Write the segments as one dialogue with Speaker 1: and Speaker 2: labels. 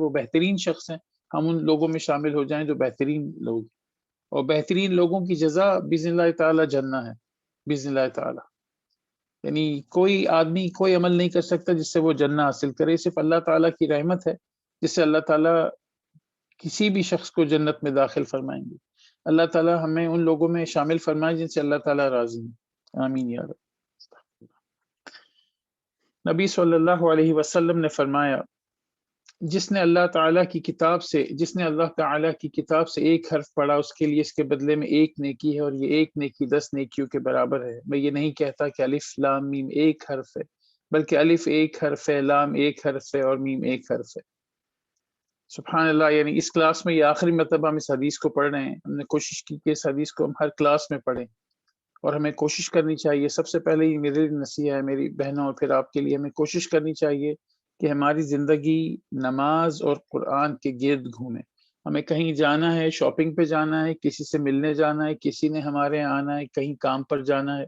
Speaker 1: وہ بہترین شخص ہیں، ہم ان لوگوں میں شامل ہو جائیں جو بہترین لوگ، اور بہترین لوگوں کی جزا باذن اللہ تعالی جنہ ہے باذن اللہ تعالی۔ یعنی کوئی آدمی کوئی عمل نہیں کر سکتا جس سے وہ جنہ حاصل کرے، صرف اللہ تعالیٰ کی رحمت ہے جس سے اللہ تعالیٰ کسی بھی شخص کو جنت میں داخل فرمائیں گے۔ اللہ تعالیٰ ہمیں ان لوگوں میں شامل فرمائے جن سے اللہ تعالیٰ راضی ہیں، آمین یا رب۔ نبی صلی اللہ علیہ وسلم نے فرمایا، جس نے اللہ تعالیٰ کی کتاب سے ایک حرف پڑھا، اس کے لیے اس کے بدلے میں ایک نیکی ہے، اور یہ ایک نیکی 10 نیکیوں کے برابر ہے۔ میں یہ نہیں کہتا کہ الف لام میم ایک حرف ہے، بلکہ الف ایک حرف ہے، لام ایک حرف ہے، اور میم ایک حرف ہے۔ سبحان اللہ۔ یعنی اس کلاس میں یہ آخری مرتبہ ہم اس حدیث کو پڑھ رہے ہیں، ہم نے کوشش کی کہ اس حدیث کو ہم ہر کلاس میں پڑھیں، اور ہمیں کوشش کرنی چاہیے، سب سے پہلے یہ میرے لیے نصیحت ہے میری بہنوں، اور پھر آپ کے لیے، ہمیں کوشش کرنی چاہیے کہ ہماری زندگی نماز اور قرآن کے گرد گھومے۔ ہمیں کہیں جانا ہے، شاپنگ پہ جانا ہے، کسی سے ملنے جانا ہے، کسی نے ہمارے یہاں آنا ہے، کہیں کام پر جانا ہے،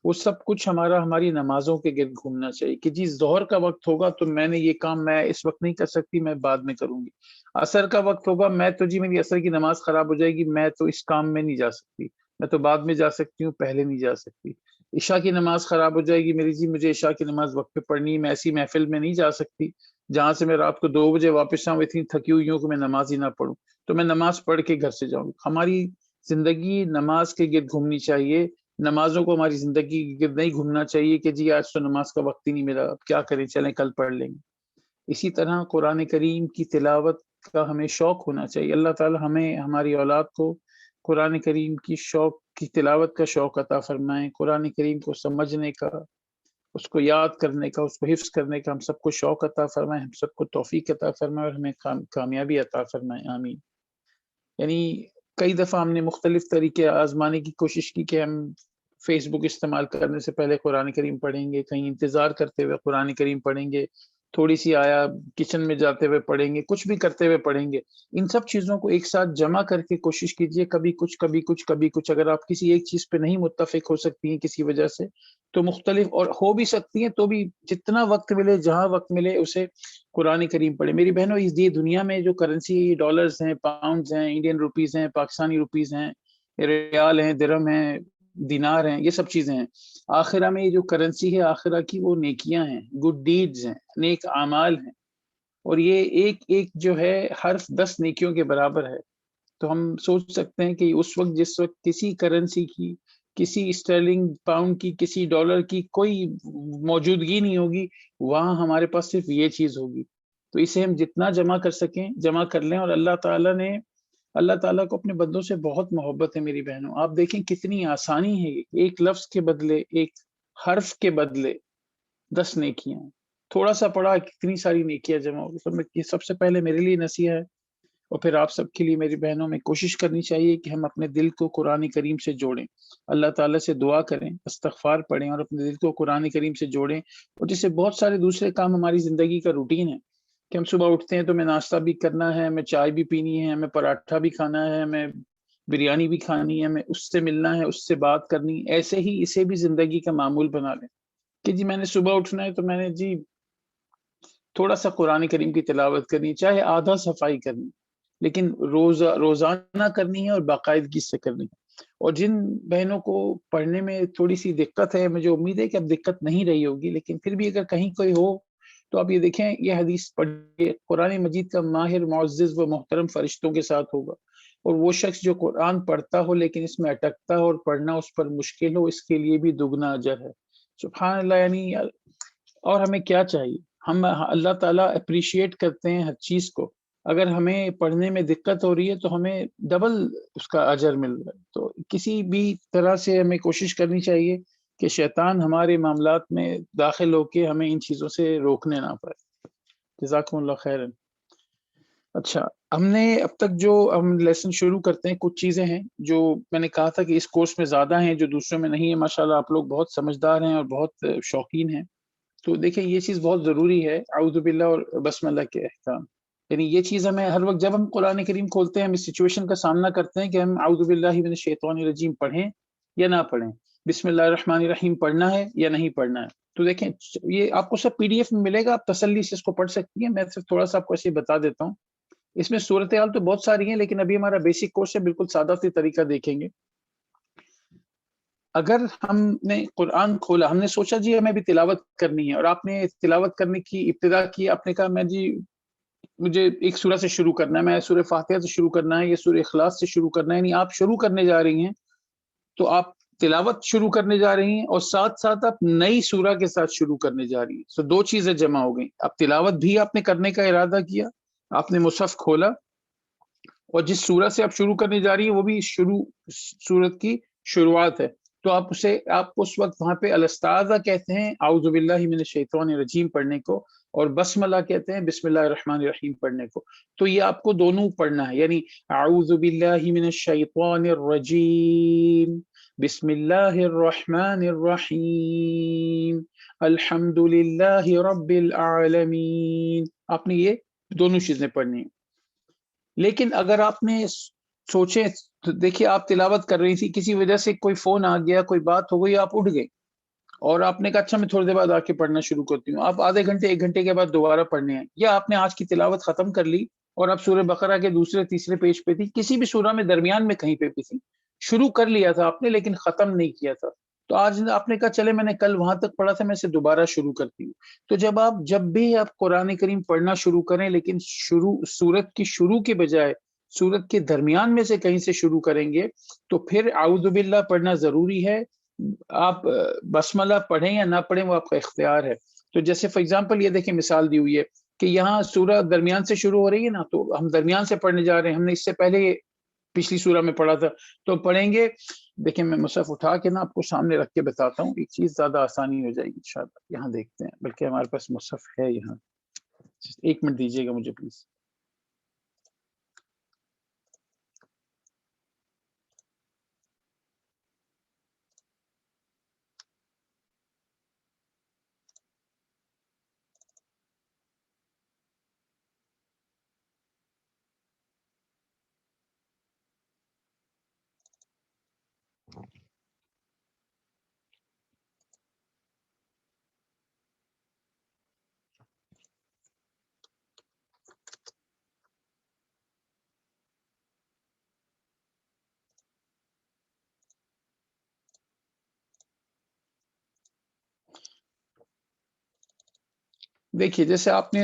Speaker 1: وہ سب کچھ ہماری نمازوں کے گرد گھومنا چاہیے کہ جی ظہر کا وقت ہوگا تو میں نے یہ کام میں اس وقت نہیں کر سکتی، میں بعد میں کروں گی۔ عصر کا وقت ہوگا، میں تو جی میری عصر کی نماز خراب ہو جائے گی، میں تو اس کام میں نہیں جا سکتی، میں تو بعد میں جا سکتی ہوں، پہلے نہیں جا سکتی۔ عشاء کی نماز خراب ہو جائے گی میری، جی مجھے عشاء کی نماز وقت پہ پڑھنی ہے، میں ایسی محفل میں نہیں جا سکتی جہاں سے میں رات کو 2 بجے واپس آؤں، اتنی تھکی ہوئی ہوں کہ میں نماز ہی نہ پڑھوں، تو میں نماز پڑھ کے گھر سے جاؤں۔ ہماری زندگی نماز کے گرد گھومنی چاہیے، نمازوں کو ہماری زندگی کے گرد نہیں گھومنا چاہیے کہ جی آج تو نماز کا وقت ہی نہیں ملا، اب کیا کریں، چلیں کل پڑھ لیں گے۔ اسی طرح قرآن کریم کی تلاوت کا ہمیں شوق ہونا چاہیے۔ اللہ تعالی ہمیں ہماری اولاد کو قرآن کریم کی تلاوت کا شوق عطا فرمائیں، قرآن کریم کو سمجھنے کا، اس کو یاد کرنے کا، اس کو حفظ کرنے کا ہم سب کو شوق عطا فرمائیں، ہم سب کو توفیق عطا فرمائیں، اور ہمیں کامیابی عطا فرمائیں، آمین۔ یعنی کئی دفعہ ہم نے مختلف طریقے آزمانے کی کوشش کی کہ ہم فیس بک استعمال کرنے سے پہلے قرآن کریم پڑھیں گے، کہیں انتظار کرتے ہوئے قرآن کریم پڑھیں گے، تھوڑی سی آیا کچن میں جاتے ہوئے پڑھیں گے، کچھ بھی کرتے ہوئے پڑھیں گے۔ ان سب چیزوں کو ایک ساتھ جمع کر کے کوشش کیجئے، کبھی کچھ کبھی کچھ کبھی کچھ۔ اگر آپ کسی ایک چیز پہ نہیں متفق ہو سکتی ہیں کسی وجہ سے، تو مختلف اور ہو بھی سکتی ہیں، تو بھی جتنا وقت ملے، جہاں وقت ملے، اسے قرآن کریم پڑھے۔ میری بہنوں، اس دنیا میں جو کرنسی ڈالرز ہیں، پاؤنڈز ہیں، انڈین روپیز ہیں، پاکستانی روپیز ہیں، ریال ہیں، درہم ہیں، دینار ہیں، یہ سب چیزیں ہیں، آخرہ میں یہ جو کرنسی ہے آخرہ کی، وہ نیکیاں ہیں، گڈ ڈیڈز ہیں، نیک اعمال ہیں، اور یہ ایک ایک جو ہے حرف 10 نیکیوں کے برابر ہے۔ تو ہم سوچ سکتے ہیں کہ اس وقت جس وقت کسی کرنسی کی، کسی اسٹرلنگ پاؤنڈ کی، کسی ڈالر کی کوئی موجودگی نہیں ہوگی، وہاں ہمارے پاس صرف یہ چیز ہوگی۔ تو اسے ہم جتنا جمع کر سکیں جمع کر لیں، اور اللہ تعالیٰ کو اپنے بندوں سے بہت محبت ہے میری بہنوں۔ آپ دیکھیں کتنی آسانی ہے، ایک لفظ کے بدلے، ایک حرف کے بدلے 10 نیکیاں، تھوڑا سا پڑھا کتنی ساری نیکیاں جمع ہوگی۔ تو یہ سب سے پہلے میرے لیے نصیحت ہے، اور پھر آپ سب کے لیے میری بہنوں میں کوشش کرنی چاہیے کہ ہم اپنے دل کو قرآن کریم سے جوڑیں، اللہ تعالیٰ سے دعا کریں، استغفار پڑھیں، اور اپنے دل کو قرآن کریم سے جوڑیں۔ اور جس سے بہت سارے دوسرے کام ہماری زندگی کا روٹین ہے کہ ہم صبح اٹھتے ہیں تو ہمیں ناشتہ بھی کرنا ہے، ہمیں چائے بھی پینی ہے، ہمیں پراٹھا بھی کھانا ہے، ہمیں بریانی بھی کھانی ہے، ہمیں اس سے ملنا ہے، اس سے بات کرنی۔ ایسے ہی اسے بھی زندگی کا معمول بنا لیں کہ جی میں نے صبح اٹھنا ہے تو میں نے جی تھوڑا سا قرآن کریم کی تلاوت کرنی، چاہے آدھا صفائی کرنی، لیکن روزانہ کرنی ہے، اور باقاعدگی سے کرنی ہے۔ اور جن بہنوں کو پڑھنے میں تھوڑی سی دقت ہے، مجھے امید ہے کہ اب دقت نہیں رہی ہوگی، لیکن پھر بھی اگر کہیں کوئی ہو تو آپ یہ دیکھیں، یہ حدیث پڑھیے، قرآن مجید کا ماہر معزز و محترم فرشتوں کے ساتھ ہوگا، اور وہ شخص جو قرآن پڑھتا ہو لیکن اس میں اٹکتا ہو اور پڑھنا اس پر مشکل ہو، اس کے لیے بھی دگنا اجر ہے۔ سبحان اللہ۔ یعنی اور ہمیں کیا چاہیے، ہم اللہ تعالیٰ اپریشیٹ کرتے ہیں ہر چیز کو، اگر ہمیں پڑھنے میں دقت ہو رہی ہے تو ہمیں ڈبل اس کا اجر مل رہا ہے۔ تو کسی بھی طرح سے ہمیں کوشش کرنی چاہیے کہ شیطان ہمارے معاملات میں داخل ہو کے ہمیں ان چیزوں سے روکنے نہ پائے۔ جزاکم اللہ خیرن۔ اچھا، ہم نے اب تک جو ہم لیسن شروع کرتے ہیں، کچھ چیزیں ہیں جو میں نے کہا تھا کہ اس کورس میں زیادہ ہیں جو دوسروں میں نہیں ہے۔ ماشاءاللہ آپ لوگ بہت سمجھدار ہیں اور بہت شوقین ہیں۔ تو دیکھیں یہ چیز بہت ضروری ہے، اعوذ باللہ اور بسم اللہ کے احکام۔ یعنی یہ چیز ہمیں ہر وقت جب ہم قرآن کریم کھولتے ہیں، ہم اس سچویشن کا سامنا کرتے ہیں کہ ہم اعوذ باللہ من الشیطان الرجیم پڑھیں یا نہ پڑھیں، بسم اللہ الرحمن الرحیم پڑھنا ہے یا نہیں پڑھنا ہے۔ تو دیکھیں یہ آپ کو سب PDF میں ملے گا، آپ تسلی سے اس کو پڑھ سکتی ہیں. میں صرف تھوڑا سا آپ کو ایسے بتا دیتا ہوں. اس میں صورتحال تو بہت ساری ہیں، لیکن ابھی ہمارا بیسک کورس ہے، بالکل سادہ سی طریقہ دیکھیں گے. اگر ہم نے قرآن کھولا، ہم نے سوچا جی ہمیں بھی تلاوت کرنی ہے، اور آپ نے تلاوت کرنے کی ابتدا کی، آپ نے کہا میں جی مجھے ایک سورہ سے شروع کرنا ہے، میں سورہ فاتحہ سے شروع کرنا ہے یا سورہ اخلاص سے شروع کرنا ہے، یعنی آپ شروع کرنے جا رہی ہیں تو آپ تلاوت شروع کرنے جا رہی ہیں اور ساتھ ساتھ آپ نئی سورہ کے ساتھ شروع کرنے جا رہی ہیں. تو دو چیزیں جمع ہو گئیں. اب تلاوت بھی آپ نے کرنے کا ارادہ کیا، آپ نے مصحف کھولا، اور جس سورہ سے آپ شروع کرنے جا رہی ہیں وہ بھی سورت کی شروعات ہے. تو آپ اس وقت وہاں پہ الاستعاذہ کہتے ہیں اعوذ باللہ من الشیطان الرجیم پڑھنے کو، اور بسملہ کہتے ہیں بسم اللہ الرحمن الرحیم پڑھنے کو. تو یہ آپ کو دونوں پڑھنا ہے، یعنی اعوذ باللہ من الشیطان الرجیم بسم اللہ الرحمن الرحیم الحمد للہ رب العالمین. آپ نے یہ دونوں چیزیں پڑھنی ہیں. لیکن اگر آپ نے سوچیں، دیکھیے آپ تلاوت کر رہی تھی، کسی وجہ سے کوئی فون آ گیا، کوئی بات ہو گئی، آپ اٹھ گئے اور آپ نے کہا اچھا میں تھوڑی دیر بعد آ کے پڑھنا شروع کرتی ہوں. آپ آدھے گھنٹے 1 گھنٹے کے بعد دوبارہ پڑھنے ہیں، یا آپ نے آج کی تلاوت ختم کر لی اور آپ سورہ بقرہ کے دوسرے تیسرے پیج پہ تھی، کسی بھی سورہ میں درمیان میں کہیں پہ بھی تھی، شروع کر لیا تھا آپ نے لیکن ختم نہیں کیا تھا. تو آج آپ نے کہا چلے میں نے کل وہاں تک پڑھا تھا، میں اسے دوبارہ شروع کرتی ہوں. تو جب بھی آپ قرآن کریم پڑھنا شروع کریں، لیکن سورت کی شروع کے بجائے سورت کے درمیان میں سے کہیں سے شروع کریں گے تو پھر اعوذ باللہ پڑھنا ضروری ہے. آپ بسملہ پڑھیں یا نہ پڑھیں وہ آپ کا اختیار ہے. تو جیسے فار ایگزامپل یہ دیکھیں مثال دی ہوئی ہے کہ یہاں سورہ درمیان سے شروع ہو رہی ہے نا، تو ہم درمیان سے پڑھنے جا رہے ہیں. ہم نے اس سے پہلے پچھلی سورہ میں پڑھا تھا تو پڑھیں گے. دیکھیں میں مصحف اٹھا کے نا آپ کو سامنے رکھ کے بتاتا ہوں، ایک چیز زیادہ آسانی ہو جائے گی انشاءاللہ. یہاں دیکھتے ہیں، بلکہ ہمارے پاس مصحف ہے یہاں. 1 منٹ دیجیے گا مجھے پلیز. دیکھیے جیسے آپ نے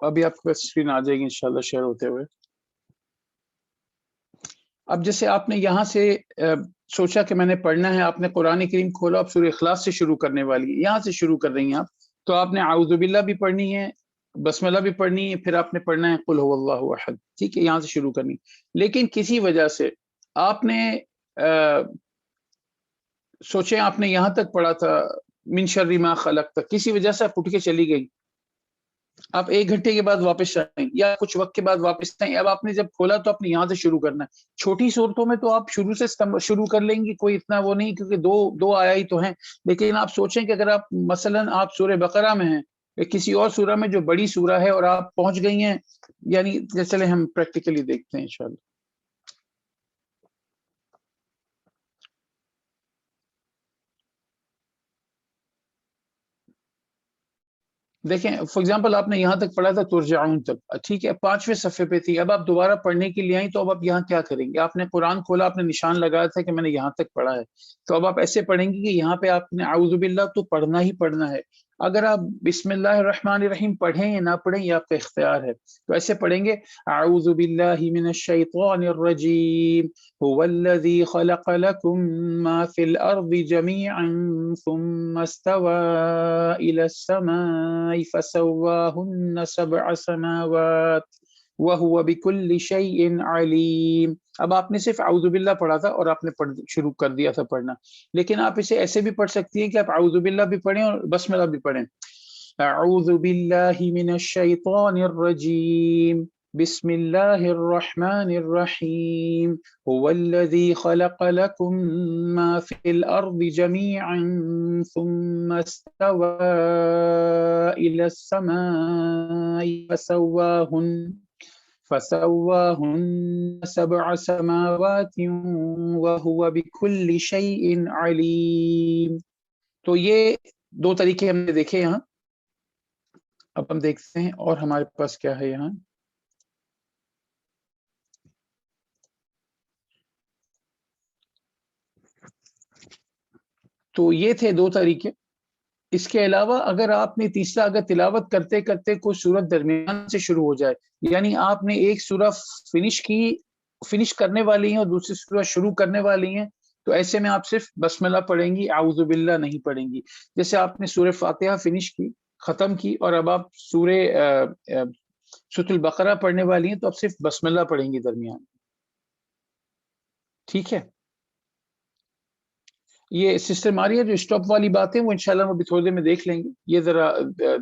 Speaker 1: ابھی آپ کو اسکرین آ جائے گی انشاءاللہ شیئر ہوتے ہوئے. اب جیسے آپ نے یہاں سے سوچا کہ میں نے پڑھنا ہے، آپ نے قرآن کریم کھولا، اب سورہ اخلاص سے شروع کرنے والی ہے، یہاں سے شروع کر رہی ہیں آپ. تو آپ نے اعوذ باللہ بھی پڑھنی ہے، بسملہ بھی پڑھنی ہے، پھر آپ نے پڑھنا ہے قل هو اللہ احد. ٹھیک ہے، یہاں سے شروع کرنی. لیکن کسی وجہ سے آپ نے سوچیں آپ نے یہاں تک پڑھا تھا من شر ما خلق تک، کسی وجہ سے آپ اٹھ کے چلی گئی، آپ 1 گھنٹے کے بعد واپس آئیں یا کچھ وقت کے بعد واپس آئیں. اب آپ نے جب کھولا تو آپ نے یہاں سے شروع کرنا ہے. چھوٹی صورتوں میں تو آپ شروع سے شروع کر لیں گی، کوئی اتنا وہ نہیں، کیونکہ دو آیا ہی تو ہیں. لیکن آپ سوچیں کہ اگر آپ مثلا آپ سورہ بقرہ میں ہیں یا کسی اور سورہ میں جو بڑی سورہ ہے اور آپ پہنچ گئی ہیں، یعنی چلے ہم پریکٹیکلی دیکھتے ہیں انشاءاللہ. دیکھیں فار ایگزامپل آپ نے یہاں تک پڑھا تھا ترجعون تک، ٹھیک ہے، 5ویں صفحے پہ تھی. اب آپ دوبارہ پڑھنے کے لیے آئیں تو اب آپ یہاں کیا کریں گے؟ آپ نے قرآن کھولا، آپ نے نشان لگایا تھا کہ میں نے یہاں تک پڑھا ہے، تو اب آپ ایسے پڑھیں گے کہ یہاں پہ آپ نے اعوذ باللہ تو پڑھنا ہی پڑھنا ہے. اگر آپ بسم اللہ الرحمن الرحیم پڑھیں یا نہ پڑھیں یہ آپ کا اختیار ہے. تو ایسے پڑھیں گے اعوذ باللہ من الشیطان الرجیم هو الذی خلق لکم ما فی الارض جميعا ثم استوى الى السماء فسواهن 7 سماوات وهو بكل شيء علیم. اب آپ نے صرف اعوذ باللہ پڑھا تھا اور آپ نے شروع کر دیا تھا پڑھنا، لیکن آپ اسے ایسے بھی پڑھ سکتی ہیں کہ آپ اعوذ باللہ بھی پڑھیں اور بسملہ بھی پڑھیں. اعوذ باللہ من الشیطان الرجیم بسم اللہ الرحمن الرحیم هو الذی خلق لکم ما فی الارض جميعا ثم استوى الى السماء فسواهن 7 سماوات وهو بكل شيء عليم. تو یہ دو طریقے ہم نے دیکھے یہاں. اب ہم دیکھتے ہیں اور ہمارے پاس کیا ہے یہاں. تو یہ تھے دو طریقے. اس کے علاوہ اگر آپ نے تیسرا، اگر تلاوت کرتے کرتے کوئی سورت درمیان سے شروع ہو جائے، یعنی آپ نے ایک سورہ فنش کرنے والی ہیں اور دوسری سورہ شروع کرنے والی ہیں، تو ایسے میں آپ صرف بسم اللہ پڑھیں گی، اعوذ باللہ نہیں پڑھیں گی. جیسے آپ نے سورہ فاتحہ فنش کی، ختم کی، اور اب آپ سورۃ البقرہ پڑھنے والی ہیں، تو آپ صرف بسم اللہ پڑھیں گی درمیان. ٹھیک ہے. یہ سسٹر ماریا جو اسٹاپ والی بات ہے وہ انشاءاللہ ہم ابھی تھوڑی دیر میں دیکھ لیں گے. یہ ذرا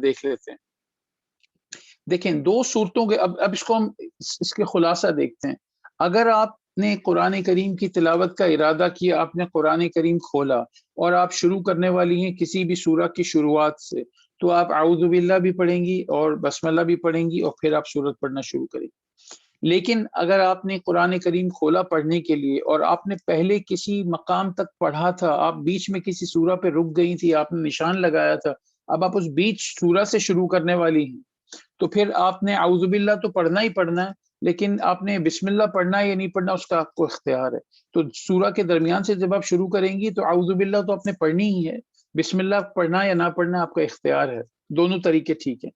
Speaker 1: دیکھ لیتے ہیں. دیکھیں دو صورتوں کے اب اس کو ہم اس کے خلاصہ دیکھتے ہیں. اگر آپ نے قرآن کریم کی تلاوت کا ارادہ کیا، آپ نے قرآن کریم کھولا اور آپ شروع کرنے والی ہیں کسی بھی سورہ کی شروعات سے، تو آپ اعوذ باللہ بھی پڑھیں گی اور بسم اللہ بھی پڑھیں گی اور پھر آپ سورت پڑھنا شروع کریں گی. لیکن اگر آپ نے قرآن کریم کھولا پڑھنے کے لیے اور آپ نے پہلے کسی مقام تک پڑھا تھا، آپ بیچ میں کسی سورہ پہ رک گئی تھی، آپ نے نشان لگایا تھا، اب آپ اس بیچ سورہ سے شروع کرنے والی ہیں، تو پھر آپ نے اعوذ باللہ تو پڑھنا ہی پڑھنا ہے، لیکن آپ نے بسم اللہ پڑھنا ہے یا نہیں پڑھنا اس کا آپ کو اختیار ہے. تو سورہ کے درمیان سے جب آپ شروع کریں گی تو اعوذ باللہ تو آپ نے پڑھنی ہی ہے، بسم اللہ پڑھنا یا نہ پڑھنا آپ کا اختیار ہے. دونوں طریقے ٹھیک ہیں.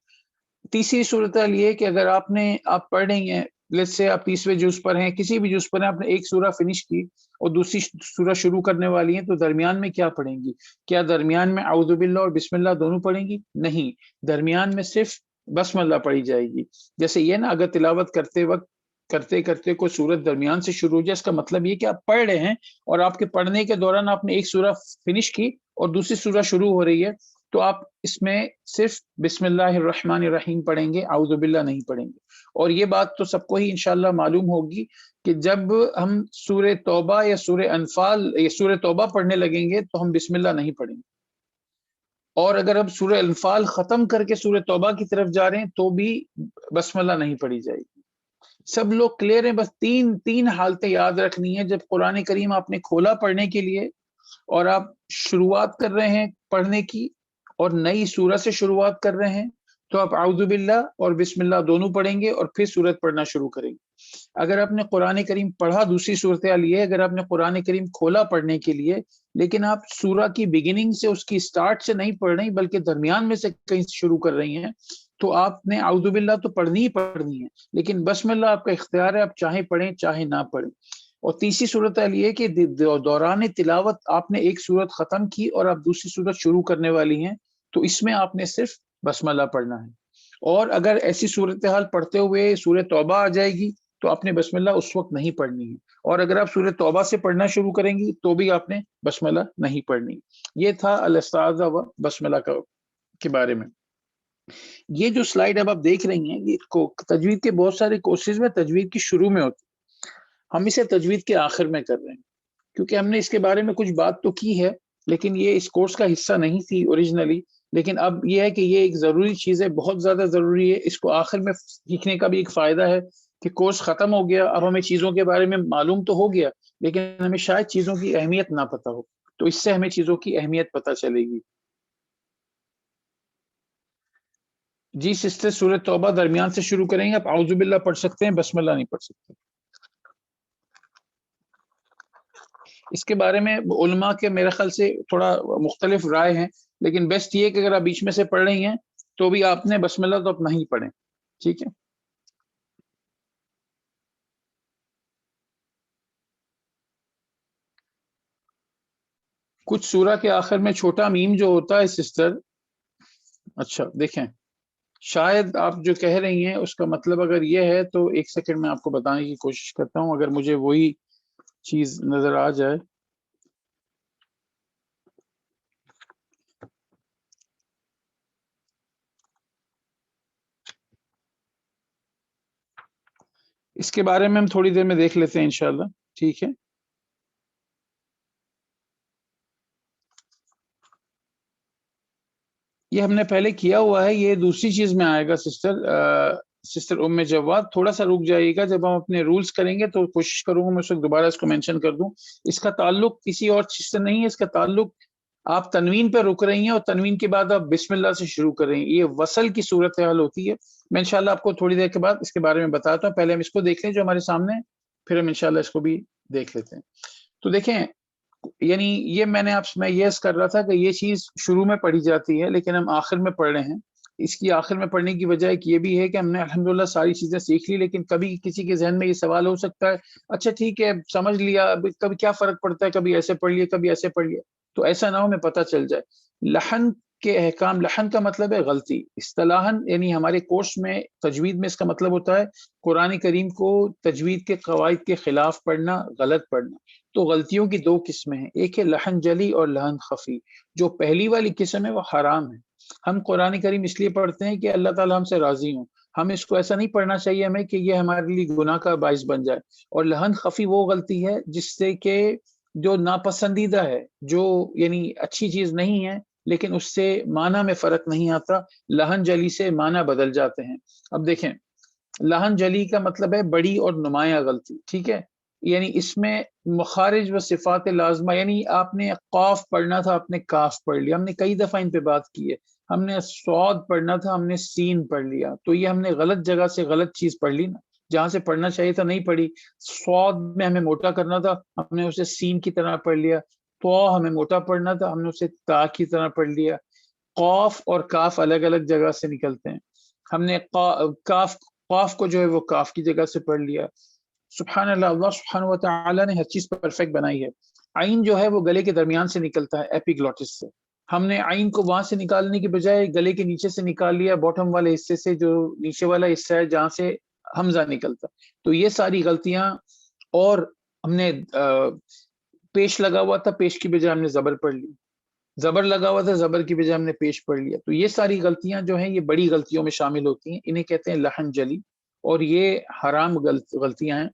Speaker 1: تیسری صورتحال یہ کہ اگر آپ پڑھ رہی ہیں، لیٹس سے آپ 30ویں جز پر ہیں، کسی بھی جز پر ہیں، آپ نے ایک سورہ فنش کی اور دوسری سورہ شروع کرنے والی ہیں، تو درمیان میں کیا پڑھیں گی؟ کیا درمیان میں اعوذ باللہ اور بسم اللہ دونوں پڑھیں گی؟ نہیں، درمیان میں صرف بسم اللہ پڑھی جائے گی. جیسے یہ نا، اگر تلاوت کرتے وقت کرتے کرتے کوئی سورت درمیان سے شروع ہو جائے، اس کا مطلب یہ کہ آپ پڑھ رہے ہیں اور آپ کے پڑھنے کے دوران آپ نے ایک سورہ فنش کی اور دوسری سورہ شروع ہو رہی ہے، تو آپ اس میں صرف بسم اللہ الرحمن الرحیم پڑھیں گے، اعوذ باللہ نہیں پڑھیں گے. اور یہ بات تو سب کو ہی انشاءاللہ معلوم ہوگی کہ جب ہم سورہ توبہ یا سورہ انفال یا سورہ توبہ پڑھنے لگیں گے تو ہم بسم اللہ نہیں پڑھیں گے، اور اگر ہم سورہ انفال ختم کر کے سورہ توبہ کی طرف جا رہے ہیں تو بھی بسم اللہ نہیں پڑھی جائے گی. سب لوگ کلیئر ہیں؟ بس تین حالتیں یاد رکھنی ہیں. جب قرآن کریم آپ نے کھولا پڑھنے کے لیے اور آپ شروعات کر رہے ہیں پڑھنے کی اور نئی سورہ سے شروعات کر رہے ہیں، تو آپ اعوذ باللہ اور بسم اللہ دونوں پڑھیں گے اور پھر سورت پڑھنا شروع کریں گے. اگر آپ نے قرآن کریم پڑھا، دوسری صورتحال یہ ہے اگر آپ نے قرآن کریم کھولا پڑھنے کے لیے لیکن آپ سورہ کی بگننگ سے، اس کی سٹارٹ سے نہیں پڑھ رہی بلکہ درمیان میں سے کہیں سے شروع کر رہی ہیں، تو آپ نے اعوذ باللہ تو پڑھنی ہی پڑھنی ہے، لیکن بسم اللہ آپ کا اختیار ہے، آپ چاہیں پڑھیں چاہیں نہ پڑھیں. اور تیسری صورتحال یہ کہ دوران تلاوت آپ نے ایک سورت ختم کی اور آپ دوسری سورت شروع کرنے والی ہیں، تو اس میں آپ نے صرف بسم اللہ پڑھنا ہے. اور اگر ایسی صورتحال پڑھتے ہوئے سورہ توبہ آ جائے گی تو آپ نے بسم اللہ اس وقت نہیں پڑھنی ہے، اور اگر آپ سورہ توبہ سے پڑھنا شروع کریں گی تو بھی آپ نے بسم اللہ نہیں پڑھنی. یہ تھا الاستعاذہ و بسم اللہ کے بارے میں. یہ جو سلائیڈ اب آپ دیکھ رہی ہیں، یہ تجوید کے بہت سارے کورسز میں تجوید کی شروع میں ہوتی، ہم اسے تجوید کے آخر میں کر رہے ہیں، کیونکہ ہم نے اس کے بارے میں کچھ بات تو کی ہے لیکن یہ اس کورس کا حصہ نہیں تھی اوریجنلی. لیکن اب یہ ہے کہ یہ ایک ضروری چیز ہے، بہت زیادہ ضروری ہے. اس کو آخر میں سیکھنے کا بھی ایک فائدہ ہے کہ کورس ختم ہو گیا، اب ہمیں چیزوں کے بارے میں معلوم تو ہو گیا لیکن ہمیں شاید چیزوں کی اہمیت نہ پتہ ہو، تو اس سے ہمیں چیزوں کی اہمیت پتہ چلے گی. جی سسٹر، سورہ توبہ درمیان سے شروع کریں گے، آپ اعوذ باللہ پڑھ سکتے ہیں، بسم اللہ نہیں پڑھ سکتے. اس کے بارے میں علماء کے میرے خیال سے تھوڑا مختلف رائے ہیں، لیکن بیسٹ یہ کہ اگر آپ بیچ میں سے پڑھ رہی ہیں تو بھی آپ نے بسم اللہ تو آپ نہیں پڑھیں. ٹھیک ہے. کچھ سورہ کے آخر میں چھوٹا میم جو ہوتا ہے سسٹر، اچھا دیکھیں، شاید آپ جو کہہ رہی ہیں اس کا مطلب اگر یہ ہے تو ایک سیکنڈ میں آپ کو بتانے کی کوشش کرتا ہوں اگر مجھے وہی چیز نظر آ جائے. اس کے بارے میں ہم تھوڑی دیر میں دیکھ لیتے ہیں انشاءاللہ. ٹھیک ہے. یہ ہم نے پہلے کیا ہوا ہے، یہ دوسری چیز میں آئے گا سسٹر ام جواد. تھوڑا سا رک جائیے گا، جب ہم اپنے رولز کریں گے تو کوشش کروں گا میں اس وقت دوبارہ اس کو مینشن کر دوں. اس کا تعلق کسی اور چیز سے نہیں ہے، اس کا تعلق آپ تنوین پہ رک رہی ہیں اور تنوین کے بعد آپ بسم اللہ سے شروع کر رہی ہیں، یہ وصل کی صورتحال ہوتی ہے. میں انشاءاللہ آپ کو تھوڑی دیر کے بعد اس کے بارے میں بتاتا ہوں. پہلے ہم اس کو دیکھ لیں جو ہمارے سامنے ہے، پھر ہم انشاءاللہ اس کو بھی دیکھ لیتے ہیں. تو دیکھیں، یعنی یہ میں یہ عرض کر رہا تھا کہ یہ چیز شروع میں پڑھی جاتی ہے لیکن ہم آخر میں پڑھ رہے ہیں. اس کی آخر میں پڑھنے کی وجہ ایک یہ بھی ہے کہ ہم نے الحمدللہ ساری چیزیں سیکھ لی، لیکن کبھی کسی کے ذہن میں یہ سوال ہو سکتا ہے، اچھا ٹھیک ہے سمجھ لیا، کبھی کیا فرق پڑتا ہے، کبھی ایسے پڑھ لیا کبھی ایسے پڑھ لیا. تو ایسا نہ ہو، ہمیں پتہ چل جائے. لحن کے احکام، لحن کا مطلب ہے غلطی. اصطلاحاً یعنی ہمارے کورس میں تجوید میں اس کا مطلب ہوتا ہے قرآن کریم کو تجوید کے قواعد کے خلاف پڑھنا، غلط پڑھنا. تو غلطیوں کی دو قسمیں ہیں، ایک ہے لحن جلی اور لحن خفی. جو پہلی والی قسم ہے وہ حرام ہے. ہم قرآن کریم اس لیے پڑھتے ہیں کہ اللہ تعالیٰ ہم سے راضی ہوں. ہم اس کو ایسا نہیں پڑھنا چاہیے ہمیں کہ یہ ہمارے لیے گناہ کا باعث بن جائے. اور لحن خفی وہ غلطی ہے جس سے کہ جو ناپسندیدہ ہے، جو یعنی اچھی چیز نہیں ہے لیکن اس سے معنی میں فرق نہیں آتا، لحن جلی سے معنی بدل جاتے ہیں. اب دیکھیں، لحن جلی کا مطلب ہے بڑی اور نمایاں غلطی، ٹھیک ہے. یعنی اس میں مخارج و صفات لازمہ، یعنی آپ نے قاف پڑھنا تھا آپ نے کاف پڑھ لیا. ہم نے کئی دفعہ ان پہ بات کی ہے. ہم نے صاد پڑھنا تھا ہم نے سین پڑھ لیا. تو یہ ہم نے غلط جگہ سے غلط چیز پڑھ لی نا، جہاں سے پڑھنا چاہیے تھا نہیں پڑھی. صاد میں ہمیں موٹا کرنا تھا، ہم نے اسے سین کی طرح پڑھ لیا. تو ہمیں موٹا پڑھنا تھا، ہم نے اسے تا کی طرح پڑھ لیا. قاف اور کاف الگ الگ جگہ سے نکلتے ہیں. ہم نے قاف کو جو ہے وہ کاف کی جگہ سے پڑھ لیا. سبحان اللہ، اللہ سبحانہ و تعالیٰ نے ہر چیز پرفیکٹ بنائی ہے. عین جو ہے وہ گلے کے درمیان سے نکلتا ہے، ایپیگلوٹس سے. ہم نے عین کو وہاں سے نکالنے کی بجائے گلے کے نیچے سے نکال لیا، باٹم والے حصے سے، جو نیچے والا حصہ ہے جہاں سے حمزہ نکلتا. تو یہ ساری غلطیاں. اور ہم نے پیش لگا ہوا تھا، پیش کی بجائے ہم نے زبر پڑھ لی. زبر لگا ہوا تھا، زبر کی بجائے ہم نے پیش پڑھ لیا. تو یہ ساری غلطیاں جو ہیں یہ بڑی غلطیوں میں شامل ہوتی ہیں، انہیں کہتے ہیں لحن جلی، اور یہ حرام غلطیاں ہیں.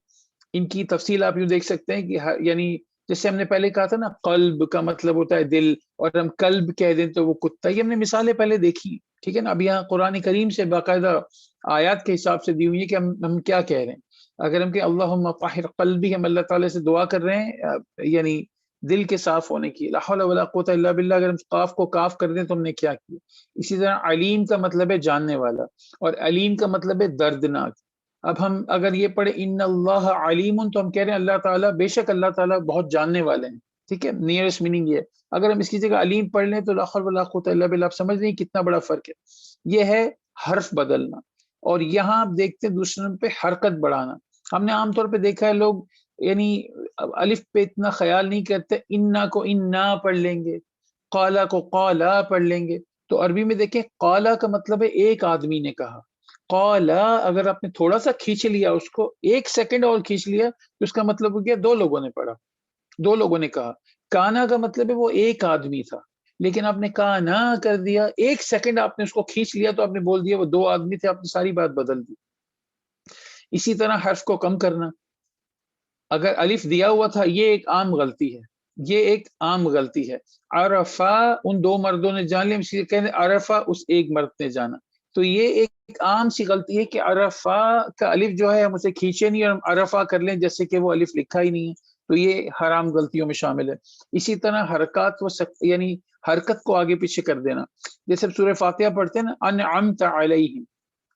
Speaker 1: ان کی تفصیل آپ یوں دیکھ سکتے ہیں کہ یعنی جیسے ہم نے پہلے کہا تھا نا، قلب کا مطلب ہوتا ہے دل، اور ہم قلب کہہ دیں تو وہ کتا. یہ ہم نے مثالیں پہلے دیکھی، ٹھیک ہے نا. اب یہاں قرآن کریم سے باقاعدہ آیات کے حساب سے دی ہوئی ہے کہ ہم کیا کہہ رہے ہیں. اگر ہم کہ اللہم طہر قلبی، ہم اللہ تعالیٰ سے دعا کر رہے ہیں یعنی دل کے صاف ہونے کی. لا حول ولا قوت الا باللہ، اگر ہم قاف کو کاف کر دیں تو ہم نے کیا کیا. اسی طرح علیم کا مطلب ہے جاننے والا، اور علیم کا مطلب ہے دردناک. اب ہم اگر یہ پڑھے ان اللہ علیم، تو ہم کہہ رہے ہیں اللہ تعالیٰ، بے شک اللہ تعالیٰ بہت جاننے والے ہیں، ٹھیک ہے. نیئرسٹ میننگ یہ ہے. اگر ہم اس کی جگہ علیم پڑھ لیں تو لا حول ولا قوت الا باللہ. آپ سمجھ رہے ہیں کتنا بڑا فرق ہے. یہ ہے حرف بدلنا. اور یہاں آپ دیکھتے ہیں دوسرے نمبر پہ حرکت بڑھانا. ہم نے عام طور پہ دیکھا ہے لوگ یعنی الف پہ اتنا خیال نہیں کرتے، انا کو انا پڑھ لیں گے، قالا کو قالا پڑھ لیں گے. تو عربی میں دیکھیں، قالا کا مطلب ہے ایک آدمی نے کہا. قالا اگر آپ نے تھوڑا سا کھینچ لیا، اس کو ایک سیکنڈ اور کھینچ لیا، تو اس کا مطلب ہو گیا دو لوگوں نے پڑھا، دو لوگوں نے کہا. کانا کا مطلب ہے وہ ایک آدمی تھا، لیکن آپ نے کانا کر دیا، ایک سیکنڈ آپ نے اس کو کھینچ لیا تو آپ نے بول دیا وہ دو آدمی تھے، آپ نے ساری بات بدل دی. اسی طرح حرف کو کم کرنا. اگر الف دیا ہوا تھا، یہ ایک عام غلطی ہے، یہ ایک عام غلطی ہے. عرفا ان دو مردوں نے جان لیا، کہتے عرفا اس ایک مرد نے جانا. تو یہ ایک عام سی غلطی ہے کہ عرفا کا الف جو ہے ہم اسے کھینچے نہیں اور ہم عرفا کر لیں جیسے کہ وہ الف لکھا ہی نہیں ہے. تو یہ حرام غلطیوں میں شامل ہے. اسی طرح حرکات یعنی حرکت کو آگے پیچھے کر دینا. جیسے سورہ فاتحہ پڑھتے ہیں نا، انعمت علیہم،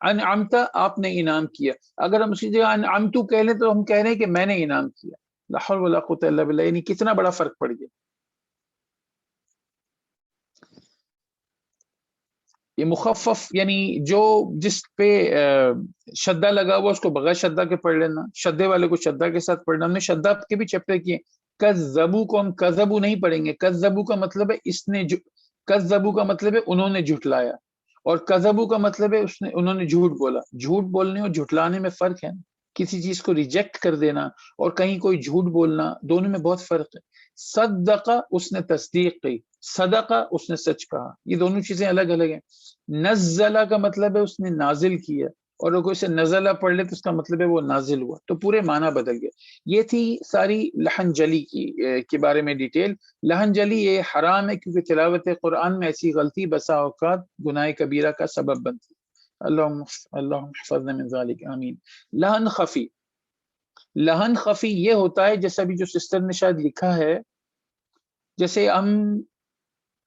Speaker 1: انعمت آپ نے انعام کیا. اگر ہم اسی جگہ انعمتو کہہ لیں تو ہم کہہ رہے ہیں کہ میں نے انعام کیا. لا حول ولا قوت الا باللہ. یعنی کتنا بڑا فرق پڑ گیا. یہ مخفف یعنی جو جس پہ شدہ لگا ہوا اس کو بغیر شدہ کے پڑھ لینا، شدے والے کو شدہ کے ساتھ پڑھنا. ہم نے شدہ کے بھی چیپٹر کیے. کذبو کو ہم کذبو نہیں پڑھیں گے. کذبو کا مطلب ہے اس نے کذبو کا مطلب ہے انہوں نے جھٹلایا، اور کذبو کا مطلب ہے انہوں نے جھوٹ بولا. جھوٹ بولنے اور جھٹلانے میں فرق ہے. کسی چیز کو ریجیکٹ کر دینا اور کہیں کوئی جھوٹ بولنا، دونوں میں بہت فرق ہے. صدقہ اس نے تصدیق کی، صدقہ اس نے سچ کہا. یہ دونوں چیزیں الگ الگ ہیں. نزلہ کا مطلب ہے اس نے نازل کیا، اور اگر کوئی سے نزلہ پڑھ لے تو اس کا مطلب ہے وہ نازل ہوا. تو پورے معنی بدل گئے. یہ تھی ساری لحن جلی کے بارے میں ڈیٹیل. لحن جلی یہ حرام ہے کیونکہ تلاوت قرآن میں ایسی غلطی بسا اوقات گناہ کبیرہ کا سبب بنتی. اللہم احفظنا من ذالک، آمین. لحن خفی. لحن خفی یہ ہوتا ہے جیسا بھی جو سسٹر نے شاید لکھا ہے، جیسے ہم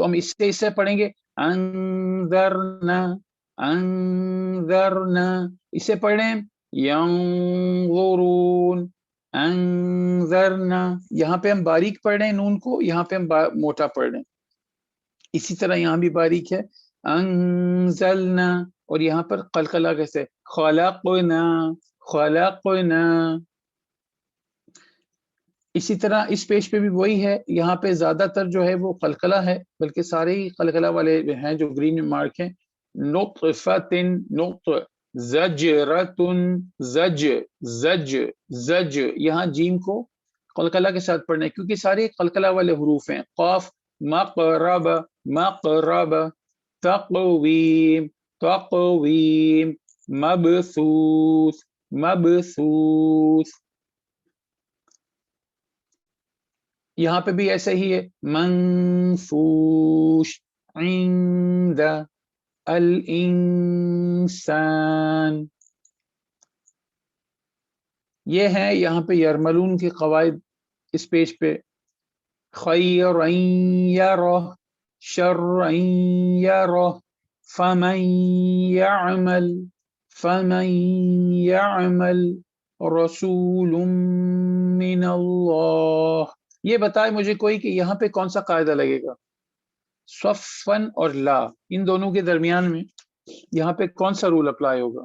Speaker 1: تو ہم اسے پڑھیں گے انذرنا، انذرنا، اسے پڑھیں ینظرون، انذرنا، یہاں پہ ہم باریک پڑھ رہے ہیں نون کو، یہاں پہ ہم موٹا پڑھ رہے ہیں. اسی طرح یہاں بھی باریک ہے انزلنا، اور یہاں پر قلقلہ کیسے خلقنا، خلقنا. اسی طرح اس پیج پہ بھی وہی ہے، یہاں پہ زیادہ تر جو ہے وہ قلقلہ ہے، بلکہ سارے ہی قلقلہ والے ہیں جو گرین مارک ہیں. نطفۃ، نطف، زجرۃ، زج، زج، زج، یہاں جیم کو قلقلہ کے ساتھ پڑھنا ہے کیونکہ سارے قلقلہ والے حروف ہیں. قاف مقرب، مقرب، تقویم، تقویم، مبثوث، مبثوث. یہاں پہ بھی ایسا ہی ہے منفوش، عند الانسان. یہ ہے یہاں پہ یرملون کے قواعد اس پیج پہ. خیرا یرہ، شرا یرہ، فمن یعمل، فمن یعمل رسول من اللہ. یہ بتائے مجھے کوئی کہ یہاں پہ کون سا قاعدہ لگے گا؟ صفن اور لا، ان دونوں کے درمیان میں یہاں پہ کون سا رول اپلائی ہوگا؟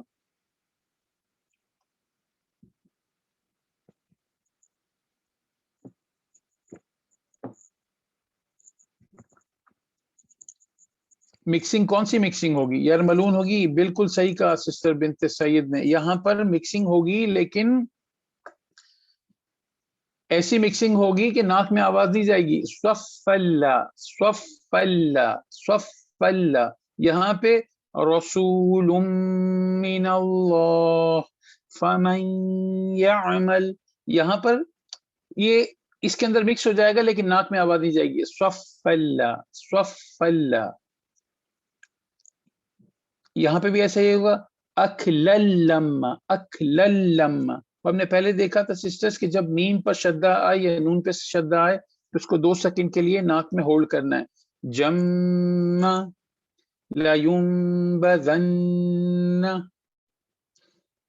Speaker 1: مکسنگ کون سی مکسنگ ہوگی؟ یرملون ہوگی، بالکل صحیح کہا سسٹر بنت سید نے. یہاں پر مکسنگ ہوگی لیکن ایسی مکسنگ ہوگی کہ ناک میں آواز نہیں جائے گی. صفلا، صفلا، صفلا. یہاں پہ رسول من اللہ فمن یعمل، یہاں پر یہ اس کے اندر مکس ہو جائے گا لیکن ناک میں آواز نہیں جائے گی. صفلا، صفلا. یہاں پہ بھی ایسا ہی ہوگا اکللم، اکللم. ہم نے پہلے دیکھا تھا سسٹرز کہ جب میم پر شدہ آئے یا نون پہ شدہ آئے تو اس کو 2 سیکنڈ کے لیے ناک میں ہولڈ کرنا ہے. جمع، لینبذن،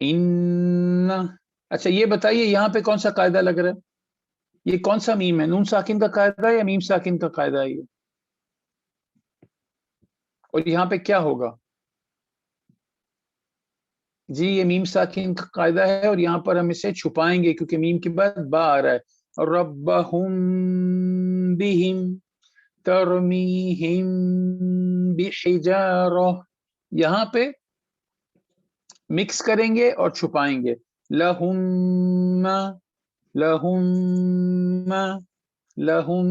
Speaker 1: ان. اچھا یہ بتائیے یہاں پہ کون سا قاعدہ لگ رہا ہے؟ یہ کون سا میم ہے؟ نون ساکن کا قاعدہ ہے یا میم ساکن کا قاعدہ ہے یہ؟ اور یہاں پہ کیا ہوگا؟ جی یہ میم ساکن کا قاعدہ ہے اور یہاں پر ہم اسے چھپائیں گے کیونکہ میم کے بعد با آ رہا ہے. ربہم بہم ترمیہم بحجارہ. یہاں پہ مکس کریں گے اور چھپائیں گے. لہم، لہم، لہم.